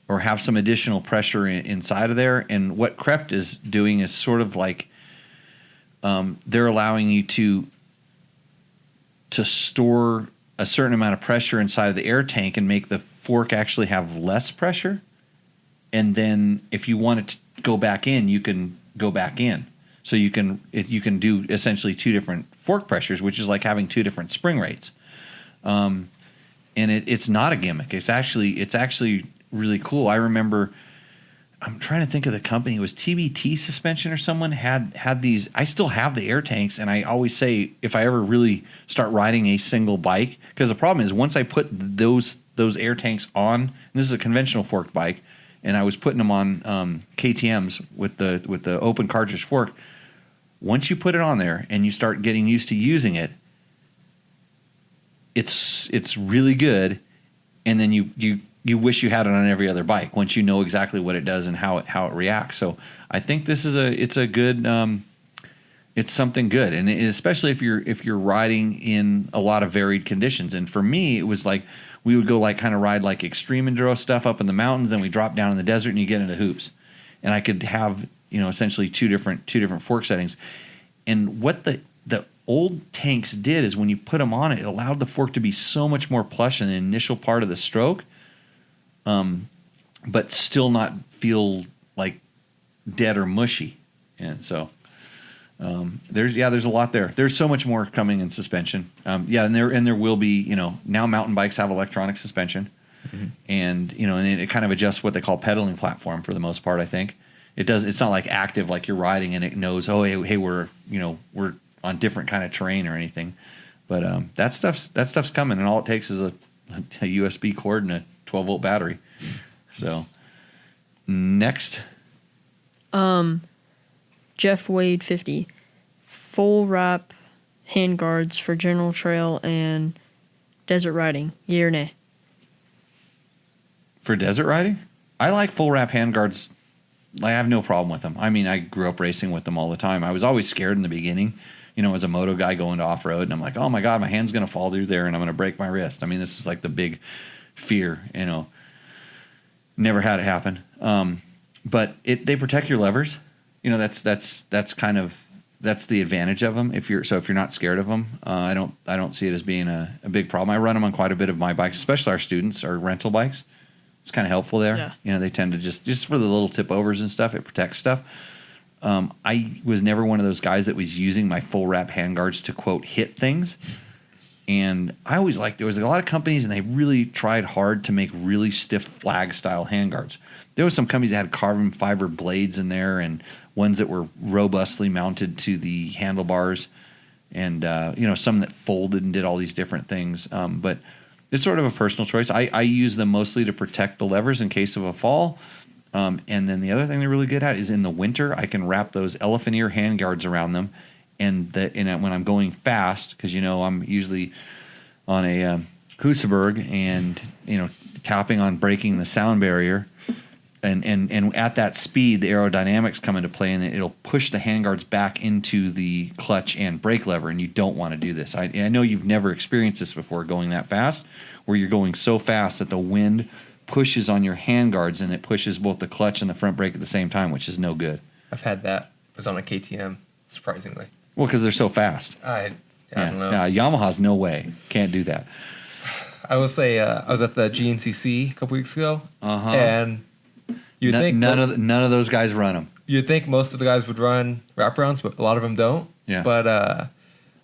have some additional pressure inside of there. And what Kreft is doing is sort of like they're allowing you to store a certain amount of pressure inside of the air tank and make the fork actually have less pressure. And then if you want it to go back in, you can go back in. So you can do essentially two different fork pressures, which is like having two different spring rates. And it's not a gimmick. It's actually really cool. I remember, I'm trying to think of the company. It was TBT Suspension or someone had these. I still have the air tanks, and I always say if I ever really start riding a single bike, because the problem is once I put those air tanks on, and this is a conventional forked bike, and I was putting them on KTM's with the open cartridge fork. Once you put it on there and you start getting used to using it, it's really good, and then you wish you had it on every other bike once you know exactly what it does and how it reacts. So I think this is it's something good, and especially if you're riding in a lot of varied conditions. And for me, it was like we would go kind of ride like extreme enduro stuff up in the mountains, then we drop down in the desert and you get into hoops, and I could have essentially two different fork settings. And what the old tanks did is when you put them on it allowed the fork to be so much more plush in the initial part of the stroke. But still not feel like dead or mushy. And so there's a lot there. There's so much more coming in suspension. And there will be, now mountain bikes have electronic suspension. Mm-hmm. And it kind of adjusts what they call pedaling platform for the most part, I think. It's not like active, like you're riding and it knows, oh, hey, we're on different kind of terrain or anything. But that stuff's coming, and all it takes is a USB cord and a 12-volt battery. So next, Jeff Wade 50, full wrap handguards for general trail and desert riding. Yay or nay? For desert riding, I like full wrap handguards. I have no problem with them. I mean, I grew up racing with them all the time. I was always scared in the beginning, as a moto guy going to off road, and I'm like, oh my God, my hand's gonna fall through there and I'm gonna break my wrist. I mean, this is like the big fear, Never had it happen. But they protect your levers. That's the advantage of them. If you're not scared of them, I don't see it as being a big problem. I run them on quite a bit of my bikes, especially our students, our rental bikes. It's kind of helpful there. Yeah. They tend to just for the little tip overs and stuff, it protects stuff. I was never one of those guys that was using my full wrap handguards to quote hit things. And I always there was a lot of companies, and they really tried hard to make really stiff flag style handguards. There was some companies that had carbon fiber blades in there, and ones that were robustly mounted to the handlebars, and some that folded and did all these different things. But it's sort of a personal choice. I use them mostly to protect the levers in case of a fall. And then the other thing they're really good at is in the winter, I can wrap those elephant ear handguards around them. And when I'm going fast, because I'm usually on a Husaberg and tapping on breaking the sound barrier, and at that speed, the aerodynamics come into play, and it'll push the handguards back into the clutch and brake lever, and you don't want to do this. I know you've never experienced this before, going that fast, where you're going so fast that the wind pushes on your handguards and it pushes both the clutch and the front brake at the same time, which is no good. I've had that. It was on a KTM, surprisingly. Well, because they're so fast. I don't know. Yeah, Yamaha's no way. Can't do that. I will say I was at the GNCC a couple weeks ago, and you'd think none of those guys run them. You'd think most of the guys would run wraparounds, but a lot of them don't. Yeah. But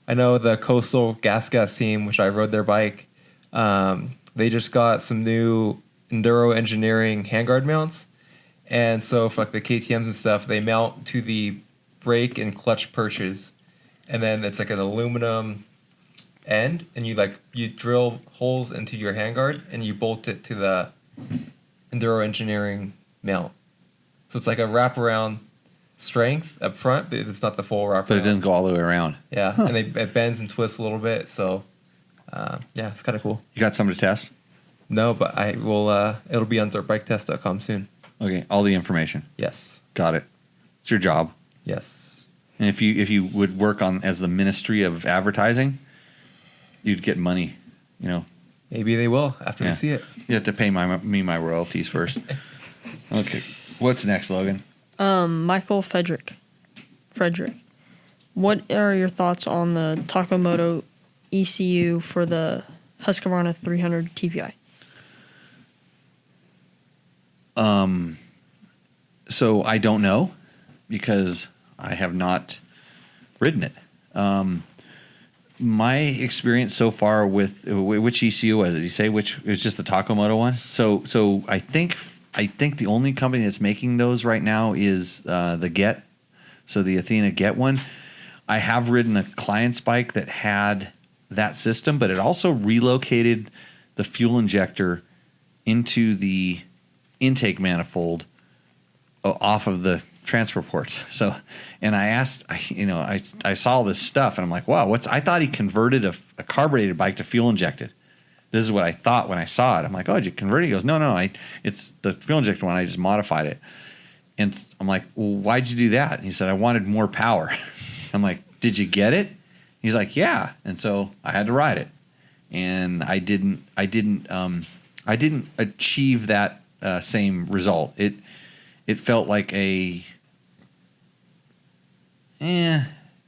I know the Coastal Gas team, which I rode their bike, they just got some new Enduro Engineering handguard mounts, and so for the KTM's and stuff, they mount to the brake and clutch perches. And then it's like an aluminum end, and you drill holes into your handguard, and you bolt it to the Enduro Engineering mount. So it's like a wraparound strength up front, but it's not the full wraparound. But it doesn't go all the way around. Yeah, and it bends and twists a little bit. So yeah, it's kind of cool. You got something to test? No, but I will. It'll be on dirtbiketest.com soon. Okay, all the information. Yes. Got it. It's your job. Yes. And if you would work on as the Ministry of Advertising, you'd get money. You know. Maybe they will after they see it. You have to pay me my royalties first. Okay. What's next, Logan? Michael Frederick. What are your thoughts on the Taco Moto ECU for the Husqvarna 300 TPI? So I don't know because I have not ridden it. My experience so far with which ECU was it? Did you say which? It was just the Taco Moto one. So I think the only company that's making those right now is the Get. So the Athena Get one. I have ridden a client's bike that had that system, but it also relocated the fuel injector into the intake manifold off of the transfer ports. So, and I asked, I saw this stuff and I'm like, wow, I thought he converted a carbureted bike to fuel injected. This is what I thought when I saw it. I'm like, oh, did you convert it? He goes, no, it's the fuel injected one. I just modified it. And I'm like, well, why'd you do that? And he said, I wanted more power. I'm like, did you get it? He's like, yeah. And so I had to ride it. And I didn't achieve that same result. It felt like a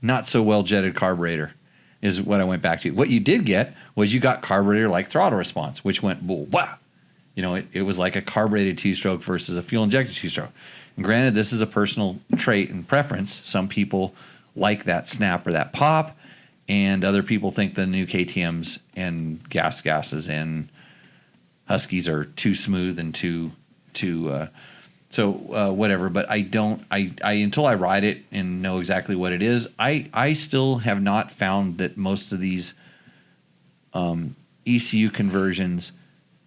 not so well jetted carburetor is what I went back to. What you did get was you got carburetor like throttle response, which went wow. It was like a carbureted two-stroke versus a fuel injected two-stroke. And granted, this is a personal trait and preference. Some people like that snap or that pop, and other people think the new KTMs and gases and Huskies are too smooth and too whatever. But I until I ride it and know exactly what it is, I still have not found that most of these ECU conversions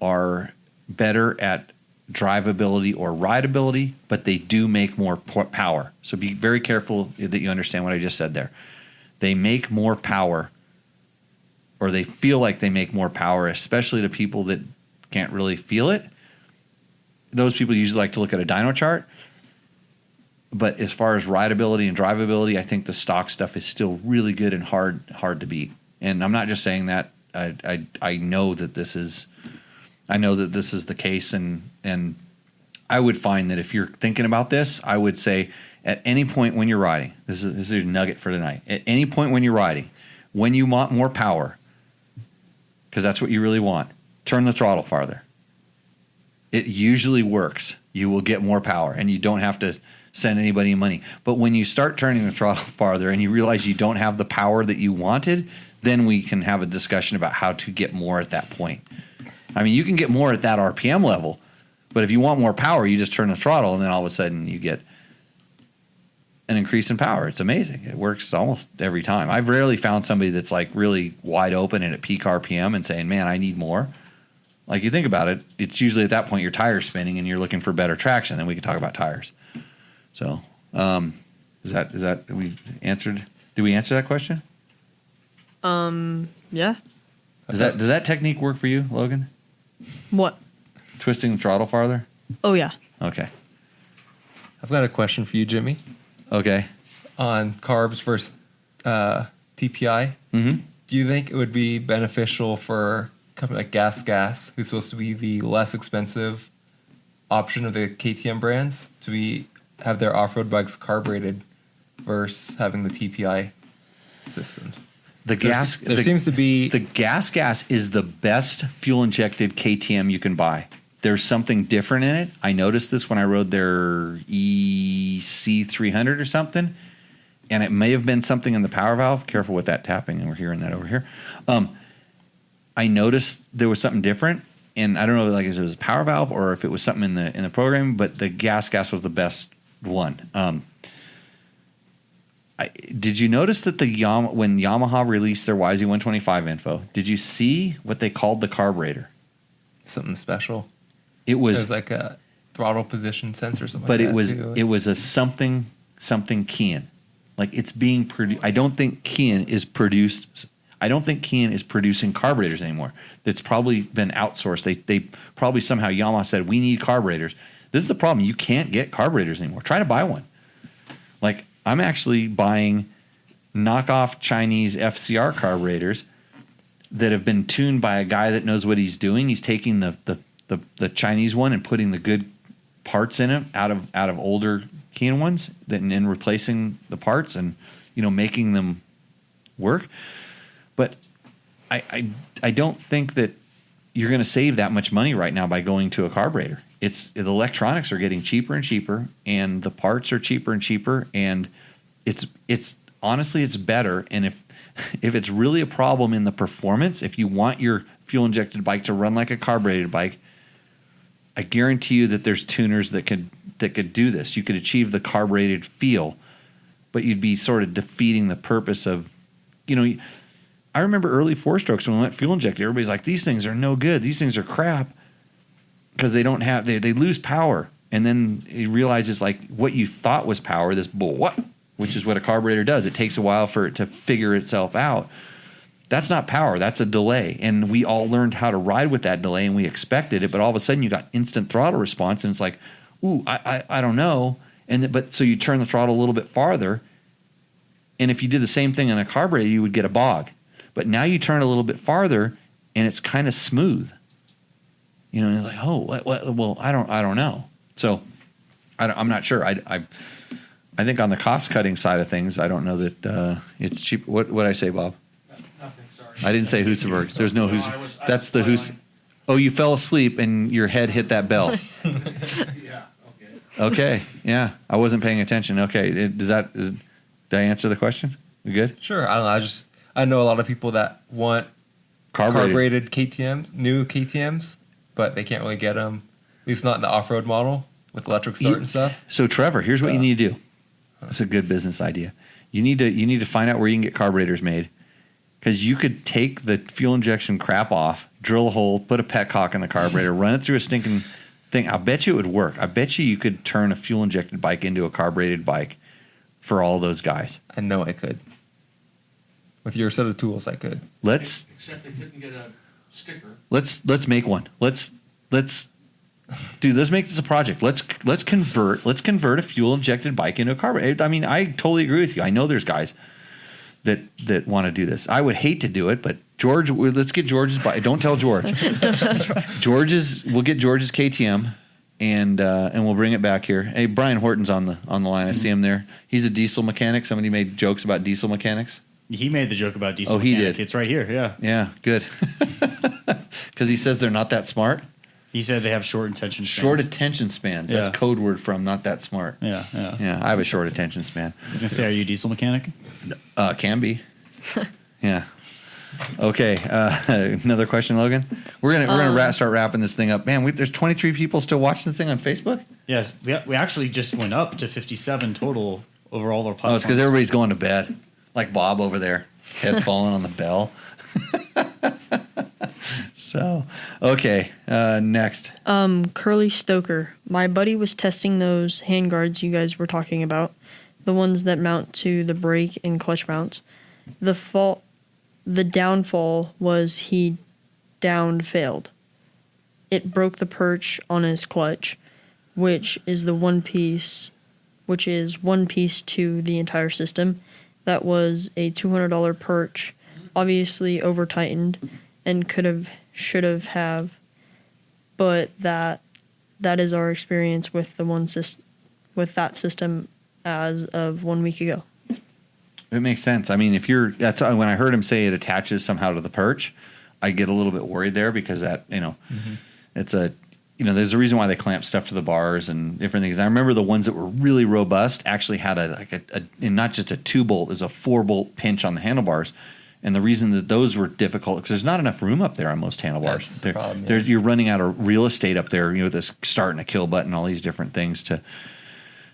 are better at drivability or rideability, but they do make more power. So be very careful that you understand what I just said there. They make more power, or they feel like they make more power, especially to people that can't really feel it. Those people usually like to look at a dyno chart. But as far as rideability and drivability, I think the stock stuff is still really good and hard to beat. And I'm not just saying that. I know that this is the case, and I would find that if you're thinking about this, I would say at any point when you're riding, this is a nugget for tonight. At any point when you're riding, when you want more power, because that's what you really want, turn the throttle farther. It usually works. You will get more power, and you don't have to send anybody money. But when you start turning the throttle farther and you realize you don't have the power that you wanted, then we can have a discussion about how to get more at that point. I mean, you can get more at that RPM level, but if you want more power, you just turn the throttle, and then all of a sudden you get an increase in power. It's amazing. It works almost every time. I've rarely found somebody that's like really wide open and at peak RPM and saying, man, I need more. Like, you think about it, it's usually at that point your tire's spinning and you're looking for better traction. Then we can talk about tires. So, is that we answered? Did we answer that question? Yeah. Does that technique work for you, Logan? What? Twisting the throttle farther? Oh, yeah. Okay. I've got a question for you, Jimmy. Okay. On carbs versus TPI. Mm-hmm. Do you think it would be beneficial for a company like Gas, who's supposed to be the less expensive option of the KTM brands, to have their off-road bikes carbureted versus having the TPI systems? There seems to be... The Gas is the best fuel-injected KTM you can buy. There's something different in it. I noticed this when I rode their EC300 or something, and it may have been something in the power valve. Careful with that tapping, and we're hearing that over here. I noticed there was something different, and I don't know if it was a power valve or if it was something in the programming, but the Gas was the best one. did you notice that when Yamaha released their YZ125 info, did you see what they called the carburetor? Something special. It was like a throttle position sensor or something. But like it was a something Kian. Like it's being produced. I don't think Kian is producing carburetors anymore. That's probably been outsourced. They probably somehow Yamaha said we need carburetors. This is the problem. You can't get carburetors anymore. Try to buy one. Like I'm actually buying knockoff Chinese FCR carburetors that have been tuned by a guy that knows what he's doing. He's taking the Chinese one and putting the good parts in it out of older Kian ones, and replacing the parts and making them work. But I don't think that you're going to save that much money right now by going to a carburetor. The electronics are getting cheaper and cheaper, and the parts are cheaper and cheaper, and it's honestly it's better. And if it's really a problem in the performance, if you want your fuel injected bike to run like a carbureted bike, I guarantee you that there's tuners that could do this. You could achieve the carbureted feel, but you'd be sort of defeating the purpose of, I remember early 4-strokes when we went fuel injected, everybody's like, these things are no good. These things are crap because they don't have, they lose power. And then you realize it's like what you thought was power, this which is what a carburetor does. It takes a while for it to figure itself out. That's not power. That's a delay. And we all learned how to ride with that delay, and we expected it. But all of a sudden, you got instant throttle response, and it's like, ooh, I don't know. But so you turn the throttle a little bit farther, and if you did the same thing in a carburetor, you would get a bog. But now you turn a little bit farther, and it's kind of smooth. And you're like, oh, what? Well, I don't know. So I'm not sure. I think on the cost cutting side of things, I don't know that it's cheap. What did I say, Bob? Nothing, sorry. I didn't say Husaberg. There's no Husaberg. That's the Hus. Oh, you fell asleep and your head hit that bell. Yeah. Okay. Okay. Yeah, I wasn't paying attention. Okay. Did I answer the question? We good? Sure. I don't know. I know a lot of people that want carbureted KTMs, new KTMs, but they can't really get them. At least not in the off-road model with electric start and stuff. So Trevor, here's what you need to do. It's a good business idea. You need to find out where you can get carburetors made, because you could take the fuel injection crap off, drill a hole, put a petcock in the carburetor, run it through a stinking thing. I bet you it would work. I bet you could turn a fuel injected bike into a carbureted bike for all those guys. I know I could. With your set of tools, I could. Except they couldn't get a sticker. Let's make one. Let's make this a project. Let's convert a fuel injected bike into a carburetor. I mean, I totally agree with you. I know there's guys that want to do this. I would hate to do it, but George, let's get George's bike. Don't tell George. We'll get George's KTM and we'll bring it back here. Hey, Brian Horton's on the line. I see him there. He's a diesel mechanic. Somebody made jokes about diesel mechanics. He made the joke about diesel. Oh, he mechanic. did. It's right here. Yeah. Yeah, good. Because he says they're not that smart. He said they have short attention spans. Short attention spans. That's code word from not that smart. Yeah. I have a short attention span. I was gonna say, are you a diesel mechanic? Can be. Yeah. Okay. Another question, Logan. We're gonna start wrapping this thing up. Man, there's 23 people still watching this thing on Facebook. Yes, we actually just went up to 57 total over all our platforms. Oh, it's because everybody's going to bed, like Bob over there, head falling on the bell. So, okay, next. Curly Stoker. My buddy was testing those handguards you guys were talking about, the ones that mount to the brake and clutch mounts. The downfall was he failed. It broke the perch on his clutch, which is one piece to the entire system. That was a $200 perch, obviously over tightened, and should have, but that is our experience with with that system as of 1 week ago. It makes sense. I mean, that's when I heard him say it attaches somehow to the perch, I get a little bit worried there, because that, it's there's a reason why they clamp stuff to the bars and different things. I remember the ones that were really robust actually had not just a 2-bolt, there's a 4-bolt pinch on the handlebars. And the reason that those were difficult, because there's not enough room up there on most handlebars. That's the problem, yeah. You're running out of real estate up there, this start and a kill button, all these different things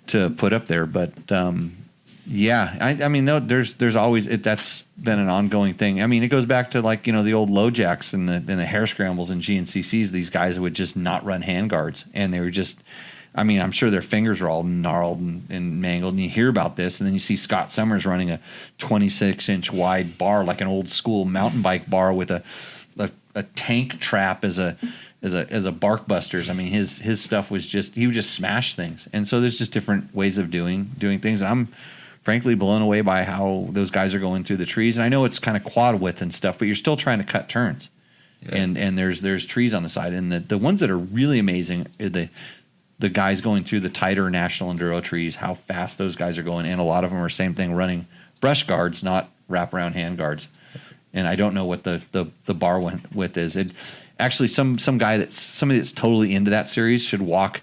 to put up there. But Yeah, I mean, no, there's always that's been an ongoing thing. I mean, it goes back to like the old low jacks and the hair scrambles and GNCCs. These guys would just not run handguards, and they were just. I mean, I'm sure their fingers are all gnarled and mangled, and you hear about this, and then you see Scott Summers running a 26-inch wide bar, like an old school mountain bike bar with a tank trap as a bark busters. I mean, his stuff was he would just smash things, and so there's just different ways of doing things. I'm frankly blown away by how those guys are going through the trees, and I know it's kind of quad width and stuff, but you're still trying to cut turns, and there's trees on the side, and the ones that are really amazing are the guys going through the tighter national enduro trees, how fast those guys are going, and a lot of them are same thing, running brush guards, not wraparound hand guards. And I don't know what the bar width is. It actually somebody that's totally into that series should walk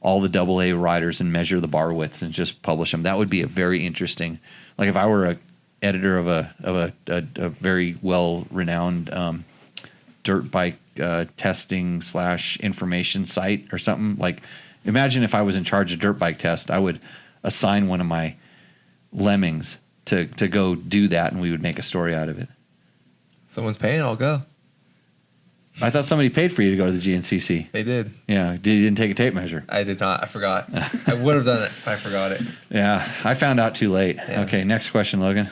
all the AA riders and measure the bar widths and just publish them. That would be a very interesting. Like if I were a editor of a very well renowned dirt bike testing / information site or something, like imagine if I was in charge of dirt bike test, I would assign one of my lemmings to go do that, and we would make a story out of it. Someone's paying, I'll go. I thought somebody paid for you to go to the GNCC. They did. Yeah, you didn't take a tape measure. I did not. I forgot. I would have done it if I forgot it. Yeah, I found out too late. Yeah. Okay, next question, Logan.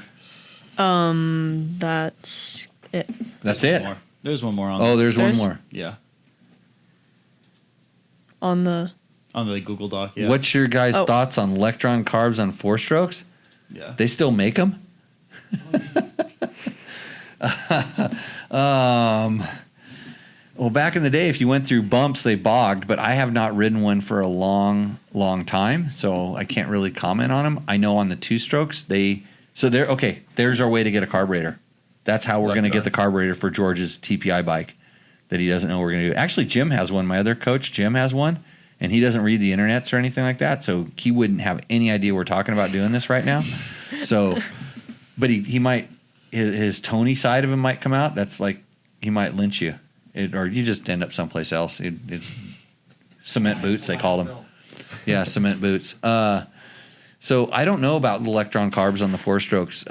That's it. That's it? There's one more on there's one more. Yeah. On the Google Doc, yeah. What's your guys' thoughts on Electron carbs on 4-strokes? Yeah. They still make them? Well, back in the day, if you went through bumps, they bogged, but I have not ridden one for a long, long time, so I can't really comment on them. I know on the 2-strokes, there's our way to get a carburetor. That's how we're going to get the carburetor for George's TPI bike that he doesn't know we're going to do. Actually, Jim has one. My other coach, Jim, has one, and he doesn't read the internets or anything like that, so he wouldn't have any idea we're talking about doing this right now. So, but he might, his Tony side of him might come out. That's like, he might lynch you. Or you just end up someplace else. It's cement boots, they call them. Yeah, cement boots. So I don't know about the electron carbs on the 4-strokes.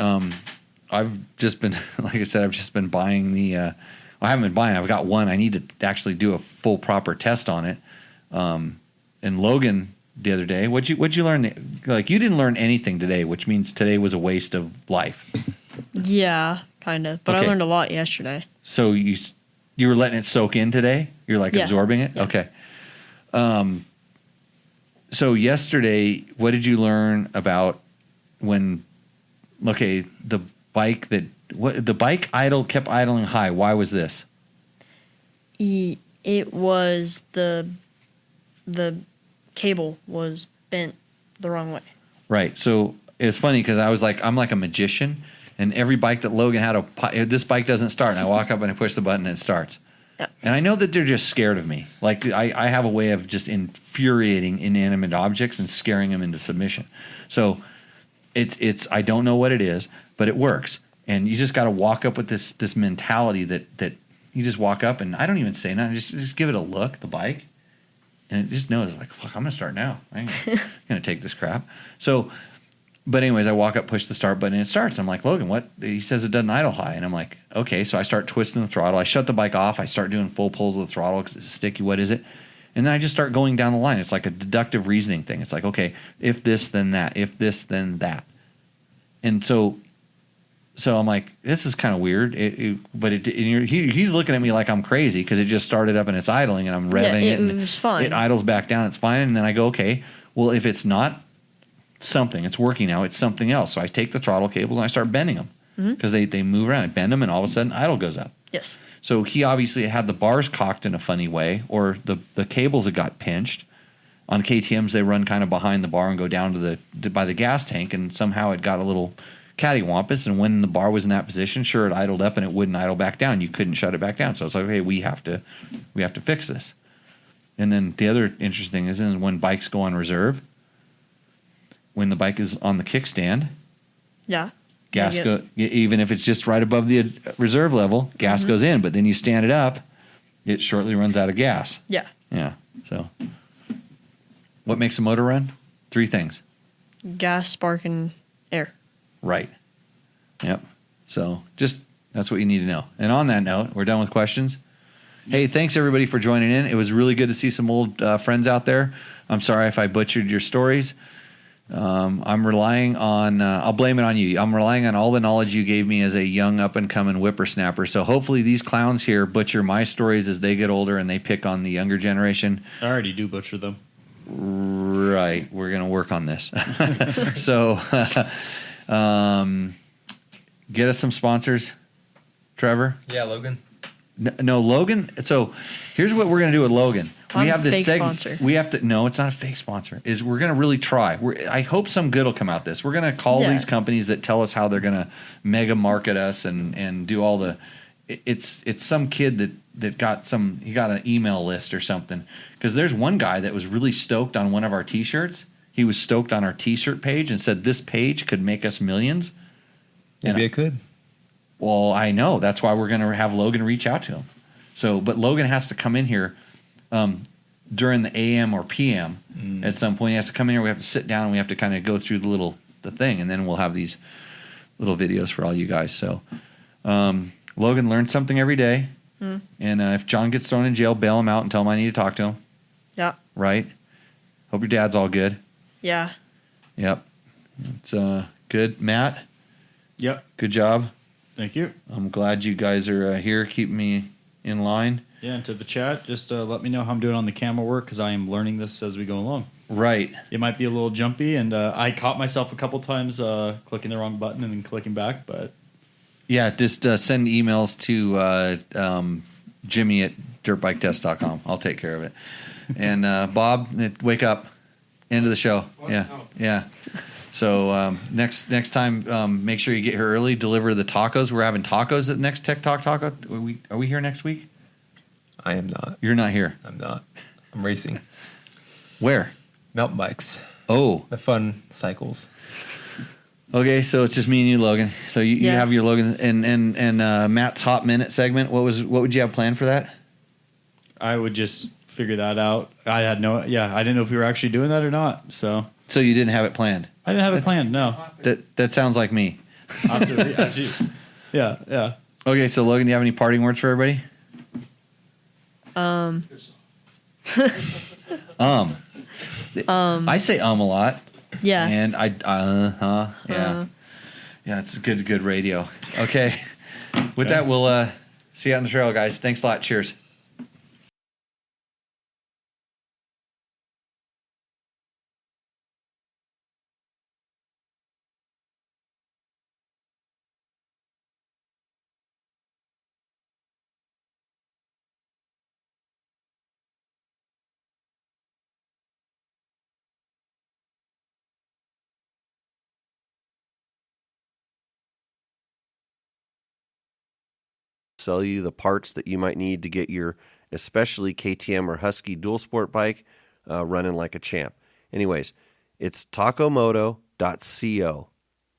I've just been, like I said, I've just been buying I haven't been buying. I've got one. I need to actually do a full proper test on it. And Logan the other day, what'd you learn? Like you didn't learn anything today, which means today was a waste of life. Yeah, kind of. But okay. I learned a lot yesterday. So you were letting it soak in today? You're like absorbing it? Yeah. Okay. So yesterday, what did you learn about the bike the bike kept idling high? Why was this? It was the cable was bent the wrong way. Right. So it's funny because I'm like a magician. And every bike that Logan had, this bike doesn't start. And I walk up and I push the button and it starts. Yep. And I know that they're just scared of me. Like I have a way of just infuriating inanimate objects and scaring them into submission. So it's I don't know what it is, but it works. And you just got to walk up with this mentality that you just walk up and I don't even say nothing. Just give it a look, the bike. And it just knows, like, fuck, I'm going to start now. I'm going to take this crap. So... But anyways, I walk up, push the start button, and it starts. I'm like, Logan, what? He says it doesn't idle high. And I'm like, okay. So I start twisting the throttle. I shut the bike off. I start doing full pulls of the throttle because it's sticky. What is it? And then I just start going down the line. It's like a deductive reasoning thing. It's like, okay, if this, then that. If this, then that. And so I'm like, this is kind of weird. He's looking at me like I'm crazy because it just started up and it's idling and I'm revving it. And was fine. It idles back down. It's fine. And then I go, okay, well, if it's not something, it's working now, it's something else. So I take the throttle cables and I start bending them because they move around. I bend them and all of a sudden idle goes up. Yes. So he obviously had the bars cocked in a funny way, or the cables had got pinched. On KTMs, they run kind of behind the bar and go down by the gas tank, and somehow it got a little cattywampus. And when the bar was in that position, sure, it idled up and it wouldn't idle back down. You couldn't shut it back down. So it's like, okay, we have to fix this. And then the other interesting thing is when bikes go on reserve, when the bike is on the kickstand, gas go, even if it's just right above the reserve level, gas goes in. But then you stand it up, it shortly runs out of gas. Yeah. Yeah. So, what makes a motor run? 3 things: gas, spark, and air. Right. Yep. So just that's what you need to know. And on that note, we're done with questions. Hey, thanks everybody for joining in. It was really good to see some old friends out there. I'm sorry if I butchered your stories. I'm relying on, I'll blame it on you. I'm relying on all the knowledge you gave me as a young up-and-coming whippersnapper. So hopefully these clowns here butcher my stories as they get older and they pick on the younger generation. I already do butcher them. Right. We're going to work on this. So get us some sponsors, Trevor. Yeah, Logan. No, Logan. So here's what we're going to do with Logan. We have this sponsor. We have to. No, it's not a fake sponsor. We're going to really try. I hope some good will come out this. We're going to call these companies that tell us how they're going to mega market us and do all the. It's some kid that got he got an email list or something, because there's one guy that was really stoked on one of our T-shirts. He was stoked on our T-shirt page and said this page could make us millions. Maybe it could. Well, I know. That's why we're going to have Logan reach out to him. So, but Logan has to come in here during the AM or PM at some point. He has to come in here. We have to sit down and we have to kind of go through the thing, and then we'll have these little videos for all you guys. So, Logan learns something every day. And if John gets thrown in jail, bail him out and tell him I need to talk to him. Yeah. Right? Hope your dad's all good. Yeah. Yep. It's good. Matt? Yep. Good job. Thank you. I'm glad you guys are here keeping me in line. Yeah, and to the chat, just let me know how I'm doing on the camera work, because I am learning this as we go along. Right. It might be a little jumpy, and I caught myself a couple times clicking the wrong button and then clicking back, but... Yeah, just send emails to Jimmy at dirtbiketest.com. I'll take care of it. And Bob, wake up. End of the show. What? Yeah, No. yeah. So next time, make sure you get here early. Deliver the tacos. We're having tacos at next Tech Talk Taco. Are we here next week? I am not. You're not here. I'm not. I'm racing. Where? Mountain bikes. Oh. The fun cycles. Okay, so it's just me and you, Logan. So you have your Logan and Matt's Hot Minute segment. What would you have planned for that? I would just figure that out. I didn't know if we were actually doing that or not. So you didn't have it planned? I didn't have it planned. No. That sounds like me. Yeah. Okay, so Logan, do you have any parting words for everybody? I say a lot. Yeah. And yeah. Yeah, it's good radio. Okay. With that, we'll see you out on the trail, guys. Thanks a lot. Cheers. Sell you the parts that you might need to get your especially KTM or Husky dual sport bike running like a champ. Anyways, it's tacomoto.co.